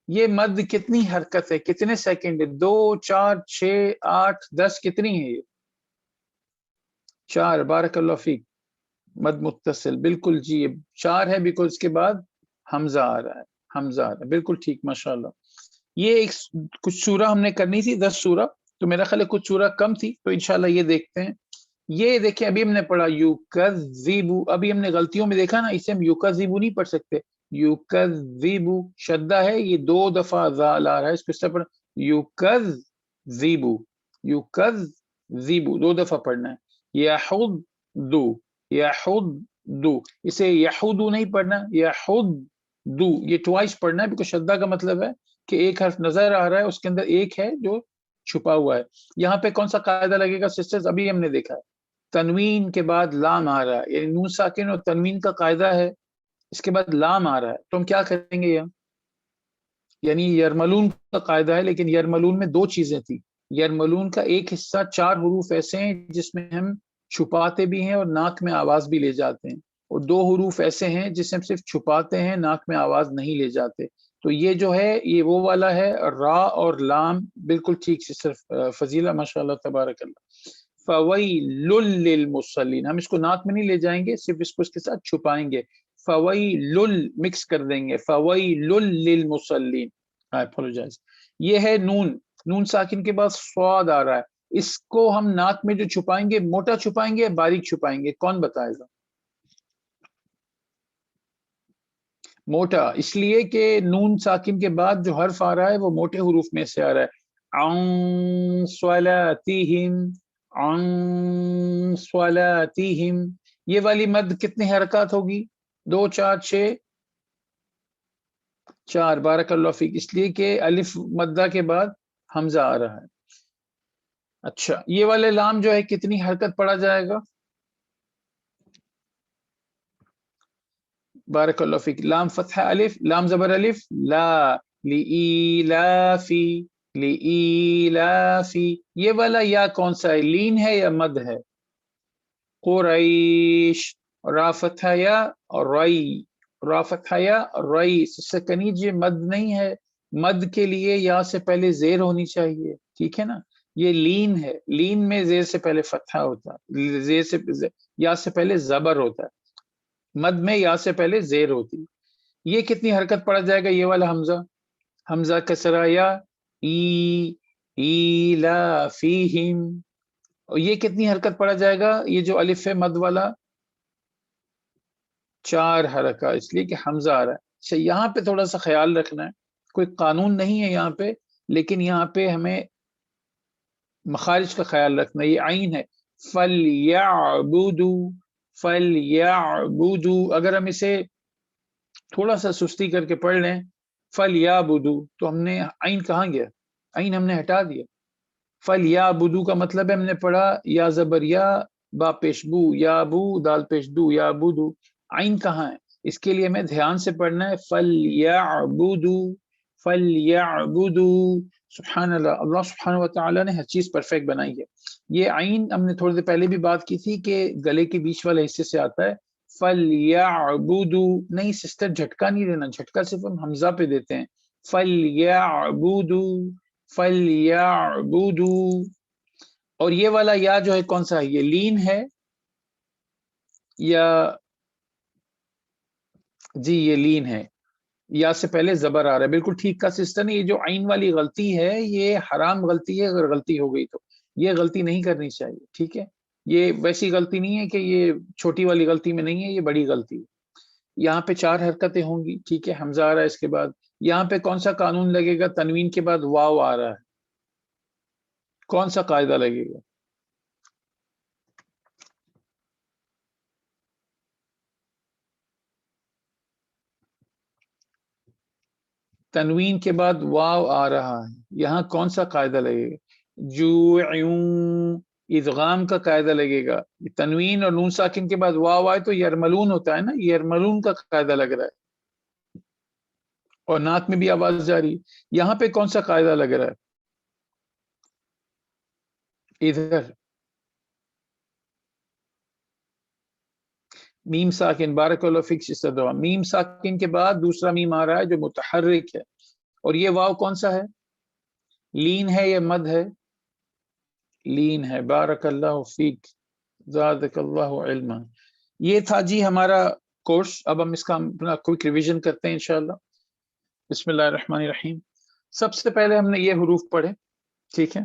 Speaker 1: یہ مد کتنی حرکت ہے، کتنے سیکنڈ ہے؟ 2، 4، 6، 8، 10، کتنی ہے یہ؟ 4. بارک اللہ فیک. مد متصل، بالکل جی 4 ہے بیکاز اس کے بعد حمزہ آ رہا ہے، حمزہ آ رہا ہے. بالکل ٹھیک، ماشاءاللہ. یہ ایک کچھ سورہ ہم نے کرنی تھی 10 سورہ، تو میرا خیال ہے کچھ سورہ کم تھی، تو انشاءاللہ یہ دیکھتے ہیں. یہ دیکھیں ابھی ہم نے پڑھا یوکذبو، ابھی ہم نے غلطیوں میں دیکھا نا اسے ہم یوکذبو نہیں پڑھ سکتے. یوکذبو شدہ ہے، یہ 2 دفعہ ذال آ رہا ہے، اس کو اس طرح پڑھ یوکذبو، یوکذبو 2 دفعہ پڑھنا ہے. یحدو، یحدو، اسے یحدو نہیں پڑھنا، یحدو یہ ٹوائس پڑھنا ہے بیکاز شدہ کا مطلب ہے کہ ایک حرف نظر آ رہا ہے اس کے اندر ایک ہے جو چھپا ہوا ہے. یہاں پہ کون سا قاعدہ لگے گا سسٹرز؟ ابھی ہم نے دیکھا ہے تنوین کے بعد لام آ رہا ہے، یعنی نون ساکن اور تنوین کا قاعدہ ہے، اس کے بعد لام آ رہا ہے، تو ہم کیا کریں گے یہاں؟ یعنی یرملون کا قاعدہ ہے لیکن یرملون میں 2 چیزیں تھی. یرملون کا ایک حصہ 4 حروف ایسے ہیں جس میں ہم چھپاتے بھی ہیں اور ناک میں آواز بھی لے جاتے ہیں، اور 2 حروف ایسے ہیں جسے ہم صرف چھپاتے ہیں، ناک میں آواز نہیں لے جاتے. تو یہ جو ہے یہ وہ والا ہے را اور لام. بالکل ٹھیک سسٹر فضیلہ، ماشاءاللہ تبارک اللہ. فویل للمصلین، ہم اس کو ناک میں نہیں لے جائیں گے، صرف اس کو اس کے ساتھ چھپائیں گے. فویل مکس کر دیں گے، فویل للمصلین. اپولوجائز. یہ ہے نون، نون ساکن کے بعد صاد آ رہا ہے، اس کو ہم ناک میں جو چھپائیں گے موٹا چھپائیں گے باریک چھپائیں گے؟ کون بتائے گا؟ موٹا اس لیے کہ نون ساکن کے بعد جو حرف آ رہا ہے وہ موٹے حروف میں سے آ رہا ہے، عن صلاتہم، عن صلاتہم، یہ والی مد کتنی حرکات ہوگی؟ 2 4 6 4، بارک اللہ فیک، اس لیے کہ الف مدہ کے بعد حمزہ آ رہا ہے۔ اچھا یہ والے لام جو ہے کتنی حرکت پڑا جائے گا؟ بارک اللہ فیک، لام فتح الف، لام زبر الف، لا، لإیلافی، لإیلافی، یہ والا یا کون سا ہے، لین ہے یا مد ہے؟ قریش، را فتح یا اور رائی، را فتح یا اور رائی، سکنیج یہ مد نہیں ہے، مد کے لیے یا سے پہلے زیر ہونی چاہیے، ٹھیک ہے نا، یہ لین ہے، لین میں زیر سے پہلے فتحہ ہوتا ہے، زیر سے یا سے پہلے زبر ہوتا ہے، مد میں یا سے پہلے زیر ہوتی ہے۔ یہ کتنی حرکت پڑا جائے گا یہ والا حمزہ؟ حمزہ کسرہ یا، ایلافیہم، اور یہ کتنی حرکت پڑا جائے گا یہ جو الف ہے مد والا؟ 4 حرکات، اس لیے کہ حمزہ آ رہا ہے۔ اچھا یہاں پہ تھوڑا سا خیال رکھنا ہے، کوئی قانون نہیں ہے یہاں پہ، لیکن یہاں پہ ہمیں مخارج کا خیال رکھنا ہے۔ یہ عین ہے، فَلْيَعْبُدُوا، فَلْيَعْبُدُوا، اگر ہم اسے تھوڑا سا سستی کر کے پڑھ لیں فَلْيَعْبُدُوا، تو ہم نے عین کہاں گیا؟ عین ہم نے ہٹا دیا۔ فَلْيَعْبُدُوا کا مطلب ہے ہم نے پڑھا یا زبر یا، با پیش بو، یا بو دال پیش دو، یا بدو، عین کہاں ہے؟ اس کے لیے ہمیں دھیان سے پڑھنا ہے، فَلْيَعْبُدُوا، فَلْيَعْبُدُوا، سبحان اللہ، اللہ سبحانہ وتعالی نے ہر چیز پرفیکٹ بنائی ہے۔ یہ عین ہم نے تھوڑی دیر پہلے بھی بات کی تھی کہ گلے کے بیچ والے حصے سے آتا ہے، فَلْيَعْبُدُوا، نہیں سسٹر جھٹکا نہیں دینا، جھٹکا صرف ہم حمزہ پہ دیتے ہیں، فَلْيَعْبُدُوا، فَلْيَعْبُدُوا۔ اور یہ والا یا جو ہے کون سا ہے، یہ لین ہے یا، جی یہ لین ہے، یا سے پہلے زبر آ رہا ہے، بالکل ٹھیک کا سسٹر نہیں، یہ جو عین والی غلطی ہے یہ حرام غلطی ہے، اگر غلطی ہو گئی تو یہ غلطی نہیں کرنی چاہیے، ٹھیک ہے، یہ ویسی غلطی نہیں ہے کہ یہ چھوٹی والی غلطی میں نہیں ہے، یہ بڑی غلطی ہے۔ یہاں پہ 4 حرکتیں ہوں گی، ٹھیک ہے، حمزہ آ رہا ہے اس کے بعد، یہاں پہ کون سا قانون لگے گا؟ تنوین کے بعد واو آ رہا ہے، کون سا قاعدہ لگے گا؟ تنوین کے بعد واو آ رہا ہے، یہاں کون سا قاعدہ لگے گا؟ جوعوں، ادغام کا قاعدہ لگے گا، تنوین اور نون ساکن کے بعد واو آئے تو یرملون ہوتا ہے نا، یرملون کا قاعدہ لگ رہا ہے، اور ناک میں بھی آواز جاری ہے۔ یہاں پہ کون سا قاعدہ لگ رہا ہے؟ ادھر میم ساکن، بارک اللہ فیک سسٹر دعا، میم ساکن کے بعد دوسرا میم آ رہا ہے جو متحرک ہے، اور یہ واو کون سا ہے؟ لین ہے یا مد ہے؟ لین ہے، بارک اللہ فیک، زادک اللہ علما۔ یہ تھا جی ہمارا کورس، اب ہم اس کا اپنا کوئک ریویژن کرتے ہیں انشاءاللہ۔ بسم اللہ الرحمن الرحیم۔ سب سے پہلے ہم نے یہ حروف پڑھے، ٹھیک ہے،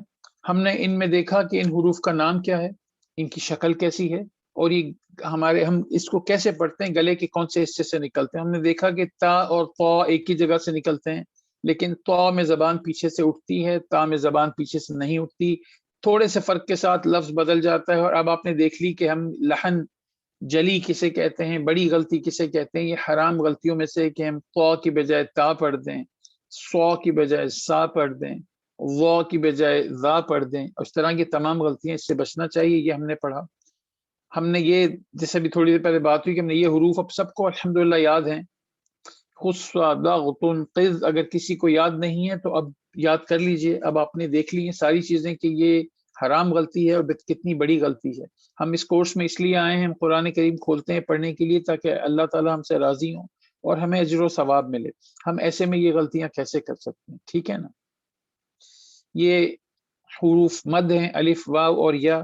Speaker 1: ہم نے ان میں دیکھا کہ ان حروف کا نام کیا ہے، ان کی شکل کیسی ہے، اور یہ ہم اس کو کیسے پڑھتے ہیں، گلے کے کون سے حصے سے نکلتے ہیں۔ ہم نے دیکھا کہ تا اور طا ایک ہی جگہ سے نکلتے ہیں، لیکن طا میں زبان پیچھے سے اٹھتی ہے، تا میں زبان پیچھے سے نہیں اٹھتی، تھوڑے سے فرق کے ساتھ لفظ بدل جاتا ہے۔ اور اب آپ نے دیکھ لی کہ ہم لحن جلی کسے کہتے ہیں، بڑی غلطی کسے کہتے ہیں، یہ حرام غلطیوں میں سے کہ ہم طا کی بجائے تا پڑھ دیں، سو کی بجائے سا پڑھ دیں، وا کی بجائے ذا پڑھ دیں، اس طرح کی تمام غلطیاں، اس سے بچنا چاہیے، یہ ہم نے پڑھا۔ ہم نے یہ جیسے بھی تھوڑی دیر پہلے بات ہوئی کہ ہم نے یہ حروف اب سب کو الحمدللہ یاد ہیں، خص ضغط قذ، اگر کسی کو یاد نہیں ہے تو اب یاد کر لیجئے، اب آپ نے دیکھ لی ہیں ساری چیزیں کہ یہ حرام غلطی ہے اور کتنی بڑی غلطی ہے۔ ہم اس کورس میں اس لیے آئے ہیں، ہم قرآن کریم کھولتے ہیں پڑھنے کے لیے تاکہ اللہ تعالی ہم سے راضی ہوں اور ہمیں اجر و ثواب ملے۔ ہم ایسے میں یہ غلطیاں کیسے کر سکتے ہیں، ٹھیک ہے نا۔ یہ حروف مد ہیں، الف واو اور یا،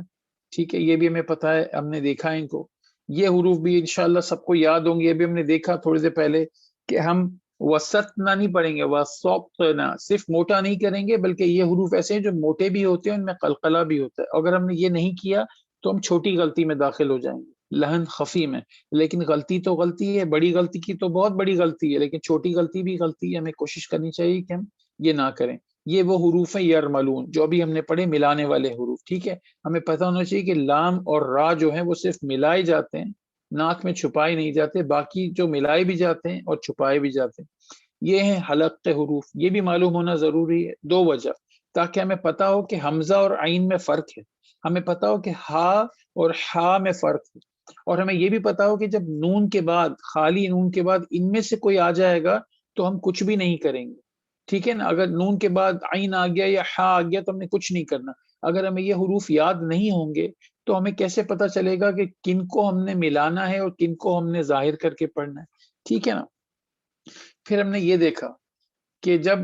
Speaker 1: ٹھیک ہے، یہ بھی ہمیں پتہ ہے، ہم نے دیکھا ہے ان کو۔ یہ حروف بھی انشاءاللہ سب کو یاد ہوں گے، یہ بھی ہم نے دیکھا تھوڑی دیر پہلے کہ ہم وسطنا نہیں پڑھیں گے، وسطنا صرف موٹا نہیں کریں گے، بلکہ یہ حروف ایسے ہیں جو موٹے بھی ہوتے ہیں، ان میں قلقلہ بھی ہوتا ہے، اگر ہم نے یہ نہیں کیا تو ہم چھوٹی غلطی میں داخل ہو جائیں گے۔ لہن خفی میں. لیکن غلطی تو غلطی ہے، بڑی غلطی کی تو بہت بڑی غلطی ہے، لیکن چھوٹی غلطی بھی غلطی ہے. ہمیں کوشش کرنی چاہیے کہ ہم یہ نہ کریں. یہ وہ حروف ہیں یرملون جو ابھی ہم نے پڑھے ملانے والے حروف. ٹھیک ہے، ہمیں پتہ ہونا چاہیے کہ لام اور را جو ہیں وہ صرف ملائے جاتے ہیں، ناک میں چھپائے نہیں جاتے. باقی جو ملائے بھی جاتے ہیں اور چھپائے بھی جاتے ہیں. یہ ہیں حلق کے حروف. یہ بھی معلوم ہونا ضروری ہے، دو وجہ، تاکہ ہمیں پتہ ہو کہ حمزہ اور عین میں فرق ہے، ہمیں پتہ ہو کہ ہا اور ہا میں فرق ہے، اور ہمیں یہ بھی پتہ ہو کہ جب نون کے بعد، خالی نون کے بعد ان میں سے کوئی آ جائے گا تو ہم کچھ بھی نہیں کریں گے. ٹھیک ہے نا، اگر نون کے بعد عین آ گیا یا ہا آ گیا تو ہم نے کچھ نہیں کرنا. اگر ہمیں یہ حروف یاد نہیں ہوں گے تو ہمیں کیسے پتہ چلے گا کہ کن کو ہم نے ملانا ہے اور کن کو ہم نے ظاہر کر کے پڑھنا ہے. ٹھیک ہے نا. پھر ہم نے یہ دیکھا کہ جب،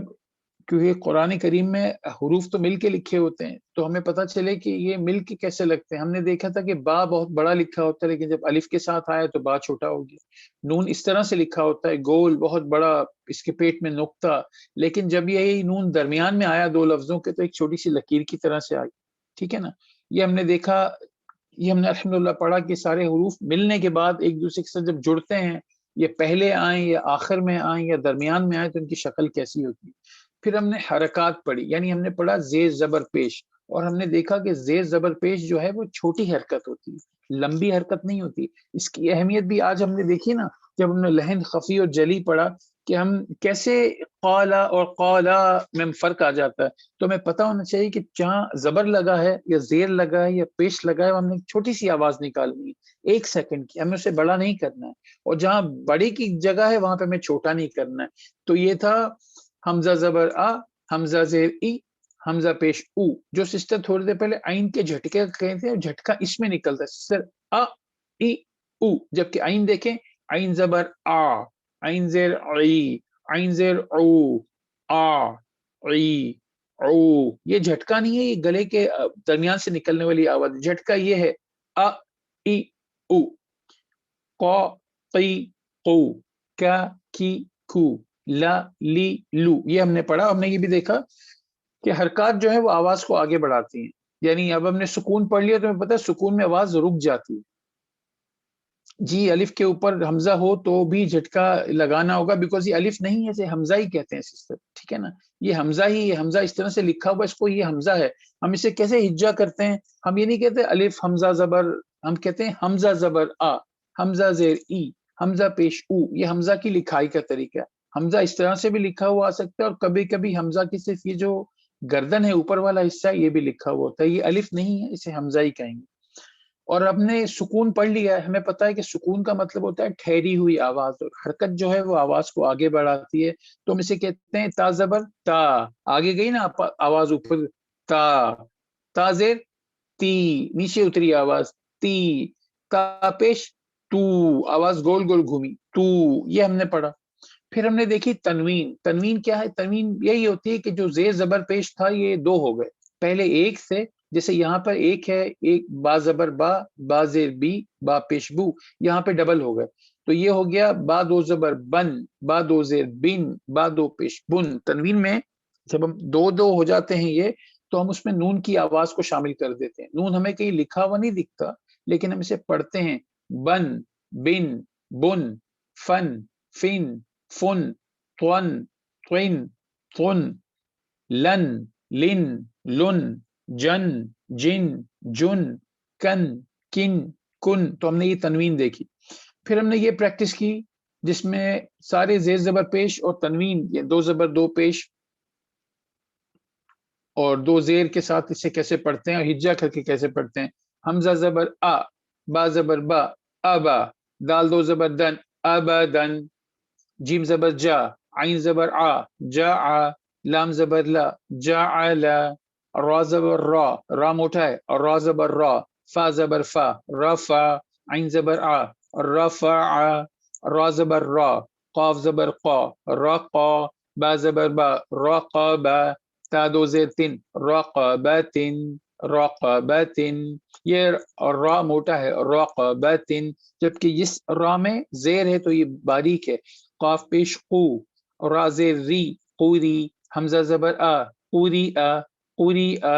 Speaker 1: کیونکہ قرآن کریم میں حروف تو مل کے لکھے ہوتے ہیں تو ہمیں پتہ چلے کہ یہ مل کے کیسے لگتے ہیں. ہم نے دیکھا تھا کہ با بہت بڑا لکھا ہوتا ہے، لیکن جب الف کے ساتھ آیا تو با چھوٹا ہو گیا. نون اس طرح سے لکھا ہوتا ہے، گول بہت بڑا، اس کے پیٹ میں نقطہ، لیکن جب یہ نون درمیان میں آیا دو لفظوں کے تو ایک چھوٹی سی لکیر کی طرح سے آئی. ٹھیک ہے نا. یہ ہم نے دیکھا، یہ ہم نے الحمدللہ پڑھا کہ سارے حروف ملنے کے بعد ایک دوسرے کے ساتھ جب جڑتے ہیں، یہ پہلے آئیں یا آخر میں آئیں یا درمیان میں آئیں تو ان کی شکل کیسی ہوتی ہے. پھر ہم نے حرکات پڑھی، یعنی ہم نے پڑھا زیر زبر پیش، اور ہم نے دیکھا کہ زیر زبر پیش جو ہے وہ چھوٹی حرکت ہوتی ہے، لمبی حرکت نہیں ہوتی. اس کی اہمیت بھی آج ہم نے دیکھی نا جب ہم نے لہن خفی اور جلی پڑھا کہ ہم کیسے قالا اور قالا میں فرق آ جاتا ہے. تو ہمیں پتہ ہونا چاہیے کہ جہاں زبر لگا ہے یا زیر لگا ہے یا پیش لگا ہے ہم نے چھوٹی سی آواز نکالنی ہے، 1 سیکنڈ کی، ہمیں اسے بڑا نہیں کرنا ہے. اور جہاں بڑی کی جگہ ہے وہاں پہ ہمیں چھوٹا نہیں کرنا ہے. تو یہ تھا حمزہ زبر آ، حمزہ زیر ای، حمزہ پیش او. جو سسٹر تھوڑی دیر پہلے عین کے جھٹکے کہتے ہیں، جھٹکا اس میں نکلتا ہے، سسٹر آ ای او. جبکہ عین دیکھیں، عین زبر آ، عین زیر عی، عین زیر او، آ عی او. یہ جھٹکا نہیں ہے، یہ گلے کے درمیان سے نکلنے والی آواز. جھٹکا یہ ہے آ ای او. قا قی قو، کا کی کو، لا لی لو. یہ ہم نے پڑھا. ہم نے یہ بھی دیکھا کہ حرکات جو ہے وہ آواز کو آگے بڑھاتی ہیں. یعنی اب ہم نے سکون پڑھ لیا تو ہمیں پتہ ہے سکون میں آواز رک جاتی ہے. جی الف کے اوپر حمزہ ہو تو بھی جھٹکا لگانا ہوگا، بیکاز یہ الف نہیں ہے، اسے حمزہ ہی کہتے ہیں سسٹر. ٹھیک ہے نا. یہ حمزہ ہی، یہ حمزہ اس طرح سے لکھا ہوا، اس کو یہ حمزہ ہے. ہم اسے کیسے ہجا کرتے ہیں؟ ہم یہ نہیں کہتے الف حمزہ زبر، ہم کہتے ہیں حمزہ زبر آ، حمزہ زیر ای، حمزہ پیش او. یہ حمزہ کی لکھائی کا طریقہ ہے. حمزہ اس طرح سے بھی لکھا ہوا آ سکتا ہے، اور کبھی کبھی حمزہ کی صرف یہ جو گردن ہے اوپر والا حصہ یہ بھی لکھا ہوا ہوتا ہے. یہ الف نہیں ہے، اسے حمزہ ہی کہیں گے. اور ہم نے سکون پڑھ لیا ہے، ہمیں پتہ ہے کہ سکون کا مطلب ہوتا ہے ٹھہری ہوئی آواز، اور حرکت جو ہے وہ آواز کو آگے بڑھاتی ہے. تو ہم اسے کہتے ہیں تا زبر تا، آگے گئی نا آواز اوپر، تا. تا زیر تی، نیچے اتری آواز تی. تا پیش تو، آواز گول گول گھومی تو. یہ ہم نے پڑھا. پھر ہم نے دیکھی تنوین. تنوین کیا ہے؟ تنوین یہی ہوتی ہے کہ جو زیر زبر پیش تھا یہ 2 ہو گئے، پہلے ایک سے، جیسے یہاں پر ایک ہے، ایک با زبر با، با زیر بی، با پیش بو، یہاں پہ ڈبل ہو گئے. تو یہ ہو گیا با 2 زبر بن، با 2 زیر بن، با 2 پیش بن. تنوین میں جب ہم 2 ہو جاتے ہیں یہ، تو ہم اس میں نون کی آواز کو شامل کر دیتے ہیں. نون ہمیں کہیں لکھا ہوا نہیں دکھتا، لیکن ہم اسے پڑھتے ہیں بن، بن، بن، فن، فن، فن، طن، طن، طن، لن، لن، لن، جن، جن، جن، کن، کن، کن. تو ہم نے یہ تنوین دیکھی. پھر ہم نے یہ پریکٹس کی جس میں سارے زیر زبر پیش اور تنوین، یہ 2 زبر 2 پیش اور 2 زیر کے ساتھ اسے کیسے پڑھتے ہیں اور ہجا کر کے کیسے پڑھتے ہیں. حمزہ زبر آ، با زبر با، ابا. دال 2 زبر دن، ابدن. جیم زبر جا، عین زبر آ، جا آ. لام زبر لا، جا لا. را زبر را، را موٹا ہے، اور را زبر را. فا زبر فا، رفا. عین زبر آ، رفع. را زبر را، قاف زبر قا، رقا. با زبر با، رقبا. تا 2 زیر تن، رقبتن، رقبتن. یہ را موٹا ہے، رقبتن. جبکہ اس را میں زیر ہے تو یہ باریک ہے. قاف پیش قو، را زیر ری، قوری. حمزہ زبر آ، قوری آ، قوری آ.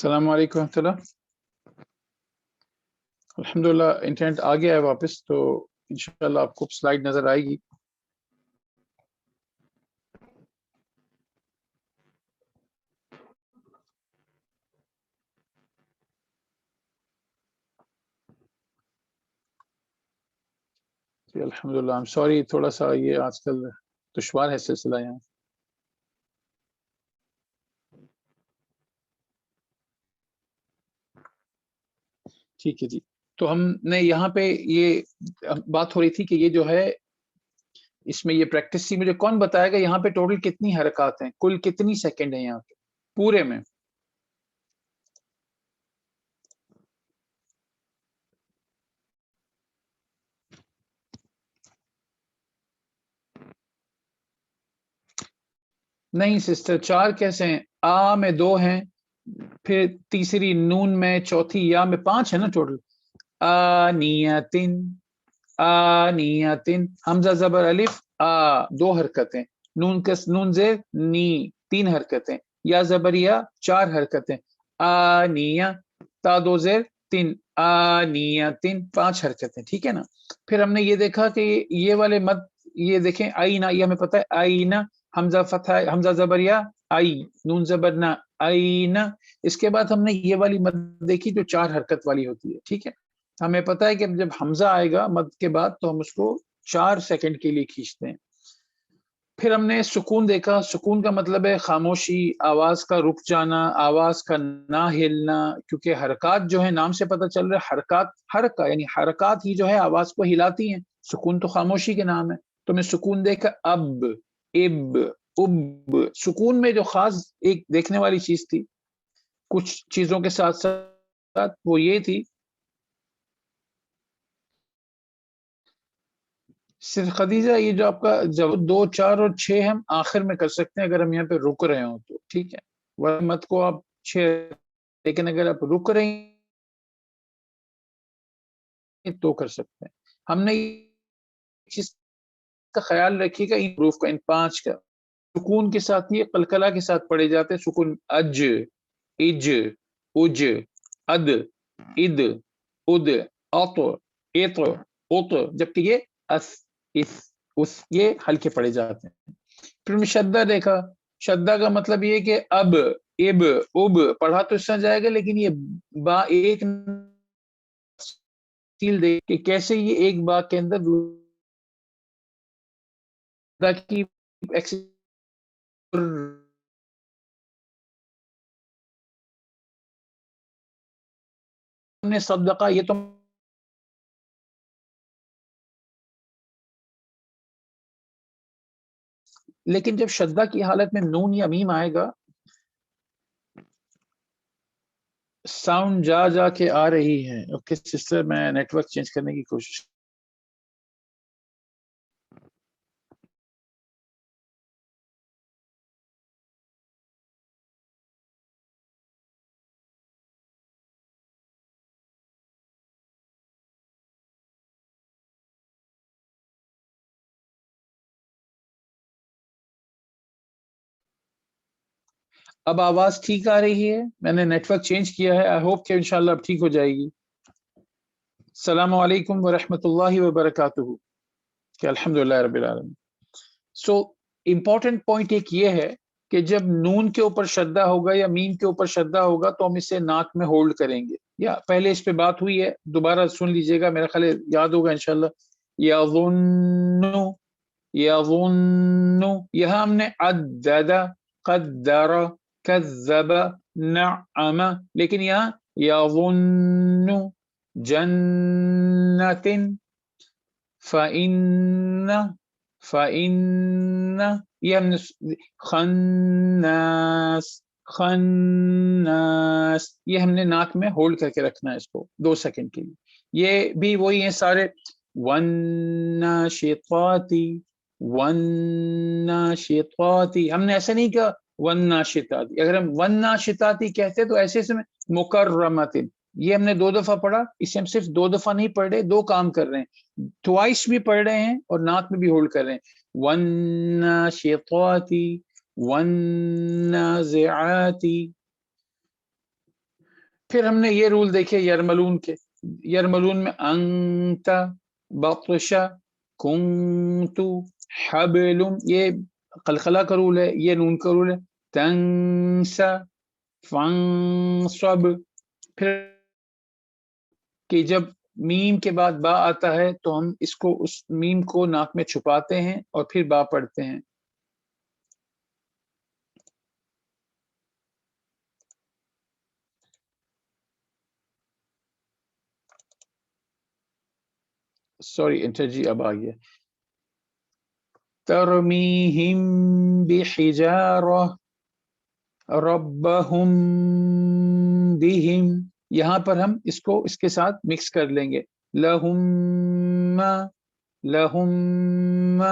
Speaker 1: السلام علیکم ورحمۃ اللہ. الحمدللہ انٹرنیٹ آ گیا ہے واپس، تو انشاءاللہ آپ کو سلائیڈ نظر آئے گی. جی الحمدللہ. I'm sorry، تھوڑا سا یہ آج کل دشوار ہے سلسلہ یہاں. ٹھیک ہے جی. تو ہم نے یہاں پہ یہ بات ہو رہی تھی کہ یہ جو ہے اس میں یہ پریکٹس تھی. مجھے کون بتائے گا یہاں پہ ٹوٹل کتنی حرکات ہیں، کل کتنی سیکنڈ ہیں یہاں پہ پورے میں؟ نہیں سسٹر، 4 کیسے ہیں؟ آ میں 2 ہیں، پھر تیسری نون میں، چوتھی یا میں 5 ہے نا ٹوٹل. آنیتن، آنیتن. حمزہ زبر الف آ 2 حرکتیں، نون کس نون زیر نی 3 حرکتیں، یا زبر یا 4 حرکتیں، آنیہ تا 2 زیر 3، آنیتن 5 حرکتیں. ٹھیک ہے نا. پھر ہم نے یہ دیکھا کہ یہ والے مد، یہ دیکھیں آئینہ، یہ ہمیں پتہ ہے آئینہ، حمزہ فتح، حمزہ زبر یا آئی، نون زبر نہ، آئینہ. اس کے بعد ہم نے یہ والی مد دیکھی جو 4 حرکت والی ہوتی ہے. ٹھیک ہے. ہمیں پتہ ہے کہ جب حمزہ آئے گا مد کے بعد تو ہم اس کو 4 سیکنڈ کے لیے کھینچتے ہیں. پھر ہم نے سکون دیکھا. سکون کا مطلب ہے خاموشی، آواز کا رک جانا، آواز کا نہ ہلنا، کیونکہ حرکات جو ہے نام سے پتہ چل رہا ہے حرکات، حرکہ یعنی حرکات ہی جو ہے آواز کو ہلاتی ہیں. سکون تو خاموشی کے نام ہے. تو میں سکون دیکھا، اب، اب، اب. سکون میں جو خاص ایک دیکھنے والی چیز تھی کچھ چیزوں کے ساتھ ساتھ، وہ یہ تھی صرف خدیجہ، یہ جو آپ کا جب 2، 4 اور 6 ہم آخر میں کر سکتے ہیں اگر ہم یہاں پہ رک رہے ہوں تو. ٹھیک ہے. مت کو آپ 6، لیکن اگر آپ رک رہے ہیں تو کر سکتے ہیں. ہم نے چیز کا خیال رکھیے گا ان حروف کا، ان 5 کا سکون کے ساتھ یہ قلقلہ کے ساتھ پڑھے جاتے ہیں. سکون اج، اج، اج، اد، اد، اد، اط، ایط، اوط، جبکہ یہ اس، اس یہ ہلکے پڑے جاتے ہیں. پھر میں شدہ دیکھا. شدہ کا مطلب یہ کہ اب، اب، اب پڑھا تو اس طرح جائے گا، لیکن یہ با ایک تفصیل دے کہ کیسے یہ ایک با کے اندر کی نے صدقہ، یہ تو لیکن جب شدہ کی حالت میں نون یا میم آئے گا، ساؤنڈ جا جا کے آ رہی ہے. اوکے سسٹر، میں نیٹ ورک چینج کرنے کی کوشش. اب آواز ٹھیک آ رہی ہے؟ میں نے نیٹ ورک چینج کیا ہے. آئی ہوپ کہ انشاءاللہ اب ٹھیک ہو جائے گی. السلام علیکم ورحمۃ اللہ وبرکاتہ. کہ الحمدللہ رب العالمین. سو امپورٹنٹ پوائنٹ ایک یہ ہے کہ جب نون کے اوپر شدہ ہوگا یا میم کے اوپر شدہ ہوگا تو ہم اسے ناک میں ہولڈ کریں گے. یا پہلے اس پہ بات ہوئی ہے، دوبارہ سن لیجئے گا، میرا خیال یاد ہوگا انشاءاللہ. یظن، یظن، یہاں ہم نے عدد، قدر، کذب، نعم، لیکن یہاں یظن جنت، فإن، فإن، یہ ہم نے خناس، خناس، یہ ہم نے ناک میں ہولڈ کر کے رکھنا ہے اس کو 2 سیکنڈ کے لیے. یہ بھی وہی ہیں سارے. والناشطاتی، والناشطاتی، ہم نے ایسا نہیں کہا والناشطاتی. اگر ہم والناشطاتی کہتے تو ایسے سے مکرمت، یہ ہم نے 2 دفعہ پڑھا، اسے ہم صرف 2 دفعہ نہیں پڑھ رہے، 2 کام کر رہے ہیں. ٹوائس بھی پڑھ رہے ہیں اور ناک میں بھی ہولڈ کر رہے ہیں. والناشطاتی، والنازعاتی. پھر ہم نے یہ رول دیکھے یرملون کے، یرملون میں انت بطشا کنتو حبلم، یہ قلقلہ کا رول ہے، یہ نون کا رول ہے، تنسا فانصب، پھر کہ جب میم کے بعد با آتا ہے تو ہم اس کو اس میم کو ناک میں چھپاتے ہیں اور پھر با پڑھتے ہیں۔ سوری انٹر جی اب آ گیا، ترمیہم بحجارہ ربہم بہم، یہاں پر ہم اس کو اس کے ساتھ مکس کر لیں گے، لہم لہم۔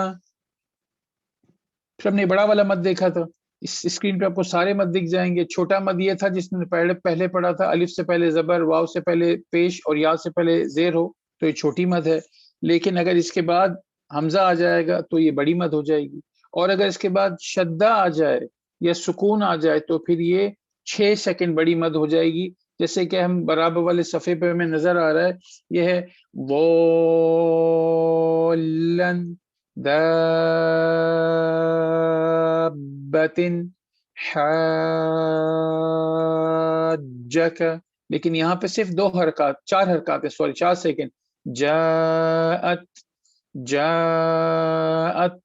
Speaker 1: پھر ہم نے بڑا والا مد دیکھا تھا، اس اسکرین پہ آپ کو سارے مد دکھ جائیں گے۔ چھوٹا مد یہ تھا جس میں پہلے پڑھا تھا الف سے پہلے زبر، واو سے پہلے پیش اور یا سے پہلے زیر ہو تو یہ چھوٹی مد ہے، لیکن اگر اس کے بعد حمزہ آ جائے گا تو یہ بڑی مد ہو جائے گی، اور اگر اس کے بعد شدہ آ جائے یا سکون آ جائے تو پھر یہ 6 سیکنڈ بڑی مد ہو جائے گی، جیسے کہ ہم برابر والے صفحے پہ ہمیں نظر آ رہا ہے، یہ ہے ضالن دابۃ حاجک، لیکن یہاں پہ صرف 2 حرکات 4 حرکات ہے، سوری 4 سیکنڈ، جاءت جاءت۔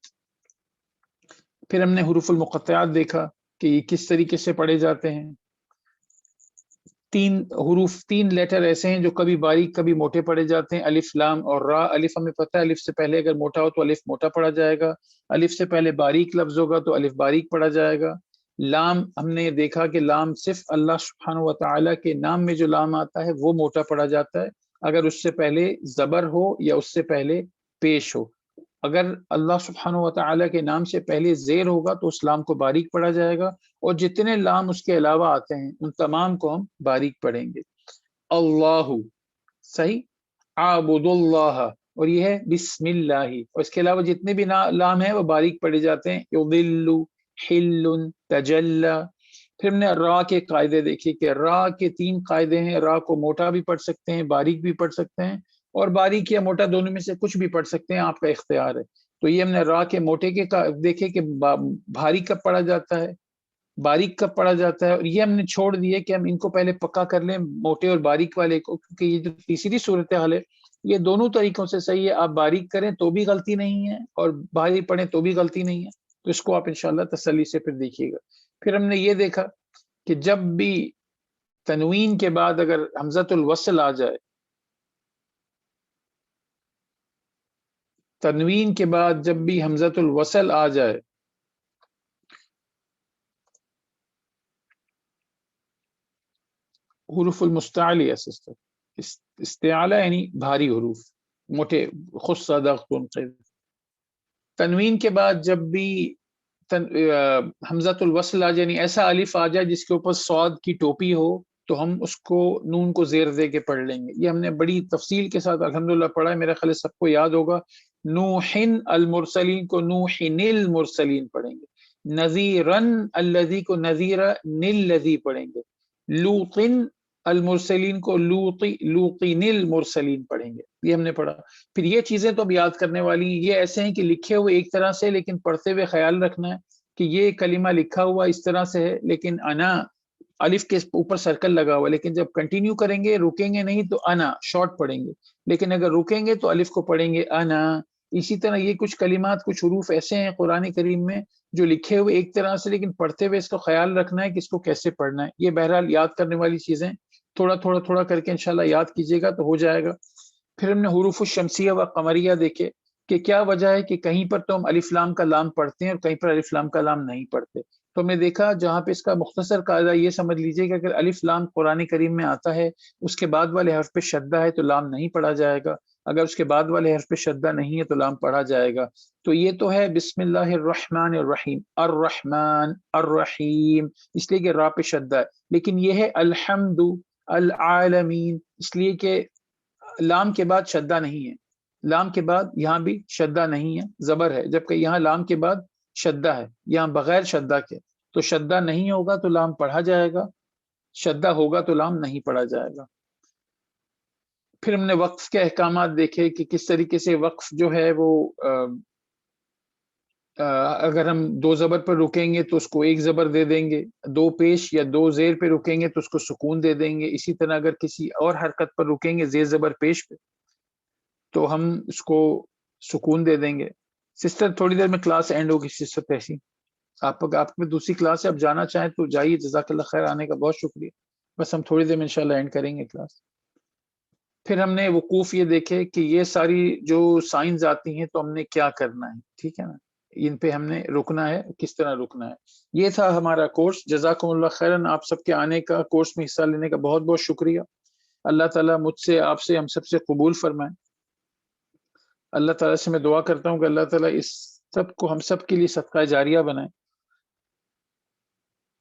Speaker 1: پھر ہم نے حروف المقطعات دیکھا کہ یہ کس طریقے سے پڑھے جاتے ہیں۔ 3 لیٹر ایسے ہیں جو کبھی باریک کبھی موٹے پڑھے جاتے ہیں، الف لام اور را۔ الف ہمیں پتہ ہے الف سے پہلے اگر موٹا ہو تو الف موٹا پڑھا جائے گا، الف سے پہلے باریک لفظ ہوگا تو الف باریک پڑھا جائے گا۔ لام ہم نے دیکھا کہ لام صرف اللہ سبحانہ و تعالیٰ کے نام میں جو لام آتا ہے وہ موٹا پڑھا جاتا ہے، اگر اس سے پہلے زبر ہو یا اس سے پہلے پیش ہو۔ اگر اللہ سبحانہ و تعالیٰ کے نام سے پہلے زیر ہوگا تو اس لام کو باریک پڑھا جائے گا، اور جتنے لام اس کے علاوہ آتے ہیں ان تمام کو ہم باریک پڑھیں گے۔ اللہ صحیح، عابد اللہ، اور یہ ہے بسم اللہ، اور اس کے علاوہ جتنے بھی لام ہیں وہ باریک پڑھے جاتے ہیں، یضل، حل، تجلی۔ پھر ہم نے را کے قاعدے دیکھے کہ را کے 3 قاعدے ہیں، را کو موٹا بھی پڑھ سکتے ہیں، باریک بھی پڑھ سکتے ہیں، اور باریک یا موٹا دونوں میں سے کچھ بھی پڑھ سکتے ہیں، آپ کا اختیار ہے۔ تو یہ ہم نے را کے موٹے کے دیکھے کہ بھاری کب پڑھا جاتا ہے، باریک کب پڑھا جاتا ہے، اور یہ ہم نے چھوڑ دیے کہ ہم ان کو پہلے پکا کر لیں موٹے اور باریک والے کو، کیونکہ یہ جو تیسری صورتحال ہے یہ دونوں طریقوں سے صحیح ہے، آپ باریک کریں تو بھی غلطی نہیں ہے اور بھاری پڑھیں تو بھی غلطی نہیں ہے، تو اس کو آپ انشاءاللہ تسلی سے پھر دیکھیے گا۔ پھر ہم نے یہ دیکھا کہ جب بھی تنوین کے بعد اگر حمزۃ الوصل آ جائے، تنوین کے بعد جب بھی حمزۃ الوصل آ جائے، حروف المستعلیہ سسٹر، استعالہ یعنی بھاری حروف، موٹے، خص ضغط قید، تنوین کے بعد جب بھی حمزۃ الوصل آ جائے، یعنی ایسا الف آ جائے جس کے اوپر صاد کی ٹوپی ہو، تو ہم اس کو نون کو زیر دے کے پڑھ لیں گے۔ یہ ہم نے بڑی تفصیل کے ساتھ الحمدللہ پڑھا ہے، میرا خیال ہے سب کو یاد ہوگا۔ نوحن المرسلین کو نوحن المرسلین پڑھیں گے، نذیرن الذی کو نذیرن الذی پڑھیں گے، لوطن المرسلین کو لوطین المرسلین پڑھیں گے، یہ ہم نے پڑھا۔ پھر یہ چیزیں تو اب یاد کرنے والی، یہ ایسے ہیں کہ لکھے ہوئے ایک طرح سے، لیکن پڑھتے ہوئے خیال رکھنا ہے کہ یہ کلمہ لکھا ہوا اس طرح سے ہے، لیکن انا الف کے اوپر سرکل لگا ہوا، لیکن جب کنٹینیو کریں گے رکیں گے نہیں تو انا شارٹ پڑھیں گے، لیکن اگر رکیں گے تو الف کو پڑھیں گے انا۔ اسی طرح یہ کچھ کلمات، کچھ حروف ایسے ہیں قرآن کریم میں جو لکھے ہوئے ایک طرح سے، لیکن پڑھتے ہوئے اس کا خیال رکھنا ہے کہ اس کو کیسے پڑھنا ہے۔ یہ بہرحال یاد کرنے والی چیزیں، تھوڑا تھوڑا تھوڑا کر کے انشاءاللہ یاد کیجیے گا تو ہو جائے گا۔ پھر ہم نے حروف الشمسیہ و قمریہ دیکھے کہ کیا وجہ ہے کہ کہیں پر تو ہم الف لام کا لام پڑھتے ہیں اور کہیں پر الف لام کا لام نہیں پڑھتے۔ تو ہم نے دیکھا جہاں پہ اس کا مختصر قاعدہ یہ سمجھ لیجئے کہ اگر الف لام قرآن کریم میں آتا ہے اس کے بعد والے حرف پہ شدہ ہے تو لام نہیں پڑھا جائے گا، اگر اس کے بعد والے حرف پہ شدہ نہیں ہے تو لام پڑھا جائے گا۔ تو یہ تو ہے بسم اللہ الرحمن الرحیم، الرحمن الرحیم، اس لیے کہ را پہ شدہ ہے، لیکن یہ ہے الحمد العالمین، اس لیے کہ لام کے بعد شدہ نہیں ہے، لام کے بعد یہاں بھی شدہ نہیں ہے، زبر ہے، جبکہ یہاں لام کے بعد شدہ ہے، یہاں بغیر شدہ کے، تو شدہ نہیں ہوگا تو لام پڑھا جائے گا، شدہ ہوگا تو لام نہیں پڑھا جائے گا۔ پھر ہم نے وقف کے احکامات دیکھے کہ کس طریقے سے وقف جو ہے وہ اگر ہم دو زبر پر رکیں گے تو اس کو ایک زبر دے دیں گے، دو پیش یا دو زیر پہ رکیں گے تو اس کو سکون دے دیں گے، اسی طرح اگر کسی اور حرکت پر رکیں گے زیر زبر پیش پہ تو ہم اس کو سکون دے دیں گے۔ سسٹر تھوڑی دیر میں کلاس اینڈ ہوگی، سسٹر تحسین آپ میں دوسری کلاس ہے، آپ جانا چاہیں تو جائیے، جزاک اللہ خیر، آنے کا بہت شکریہ، بس ہم تھوڑی دیر میں انشاءاللہ اینڈ کریں گے کلاس۔ پھر ہم نے وقوف یہ دیکھے کہ یہ ساری جو سائنز آتی ہیں تو ہم نے کیا کرنا ہے، ٹھیک ہے نا، ان پہ ہم نے رکنا ہے، کس طرح رکنا ہے۔ یہ تھا ہمارا کورس، جزاکم اللہ خیرن، آپ سب کے آنے کا، کورس میں حصہ لینے کا بہت بہت شکریہ۔ اللہ تعالیٰ مجھ سے، آپ سے، ہم سب سے قبول فرمائیں۔ اللہ تعالیٰ سے میں دعا کرتا ہوں کہ اللہ تعالیٰ اس سب کو ہم سب کے لیے صدقہ جاریہ بنائے۔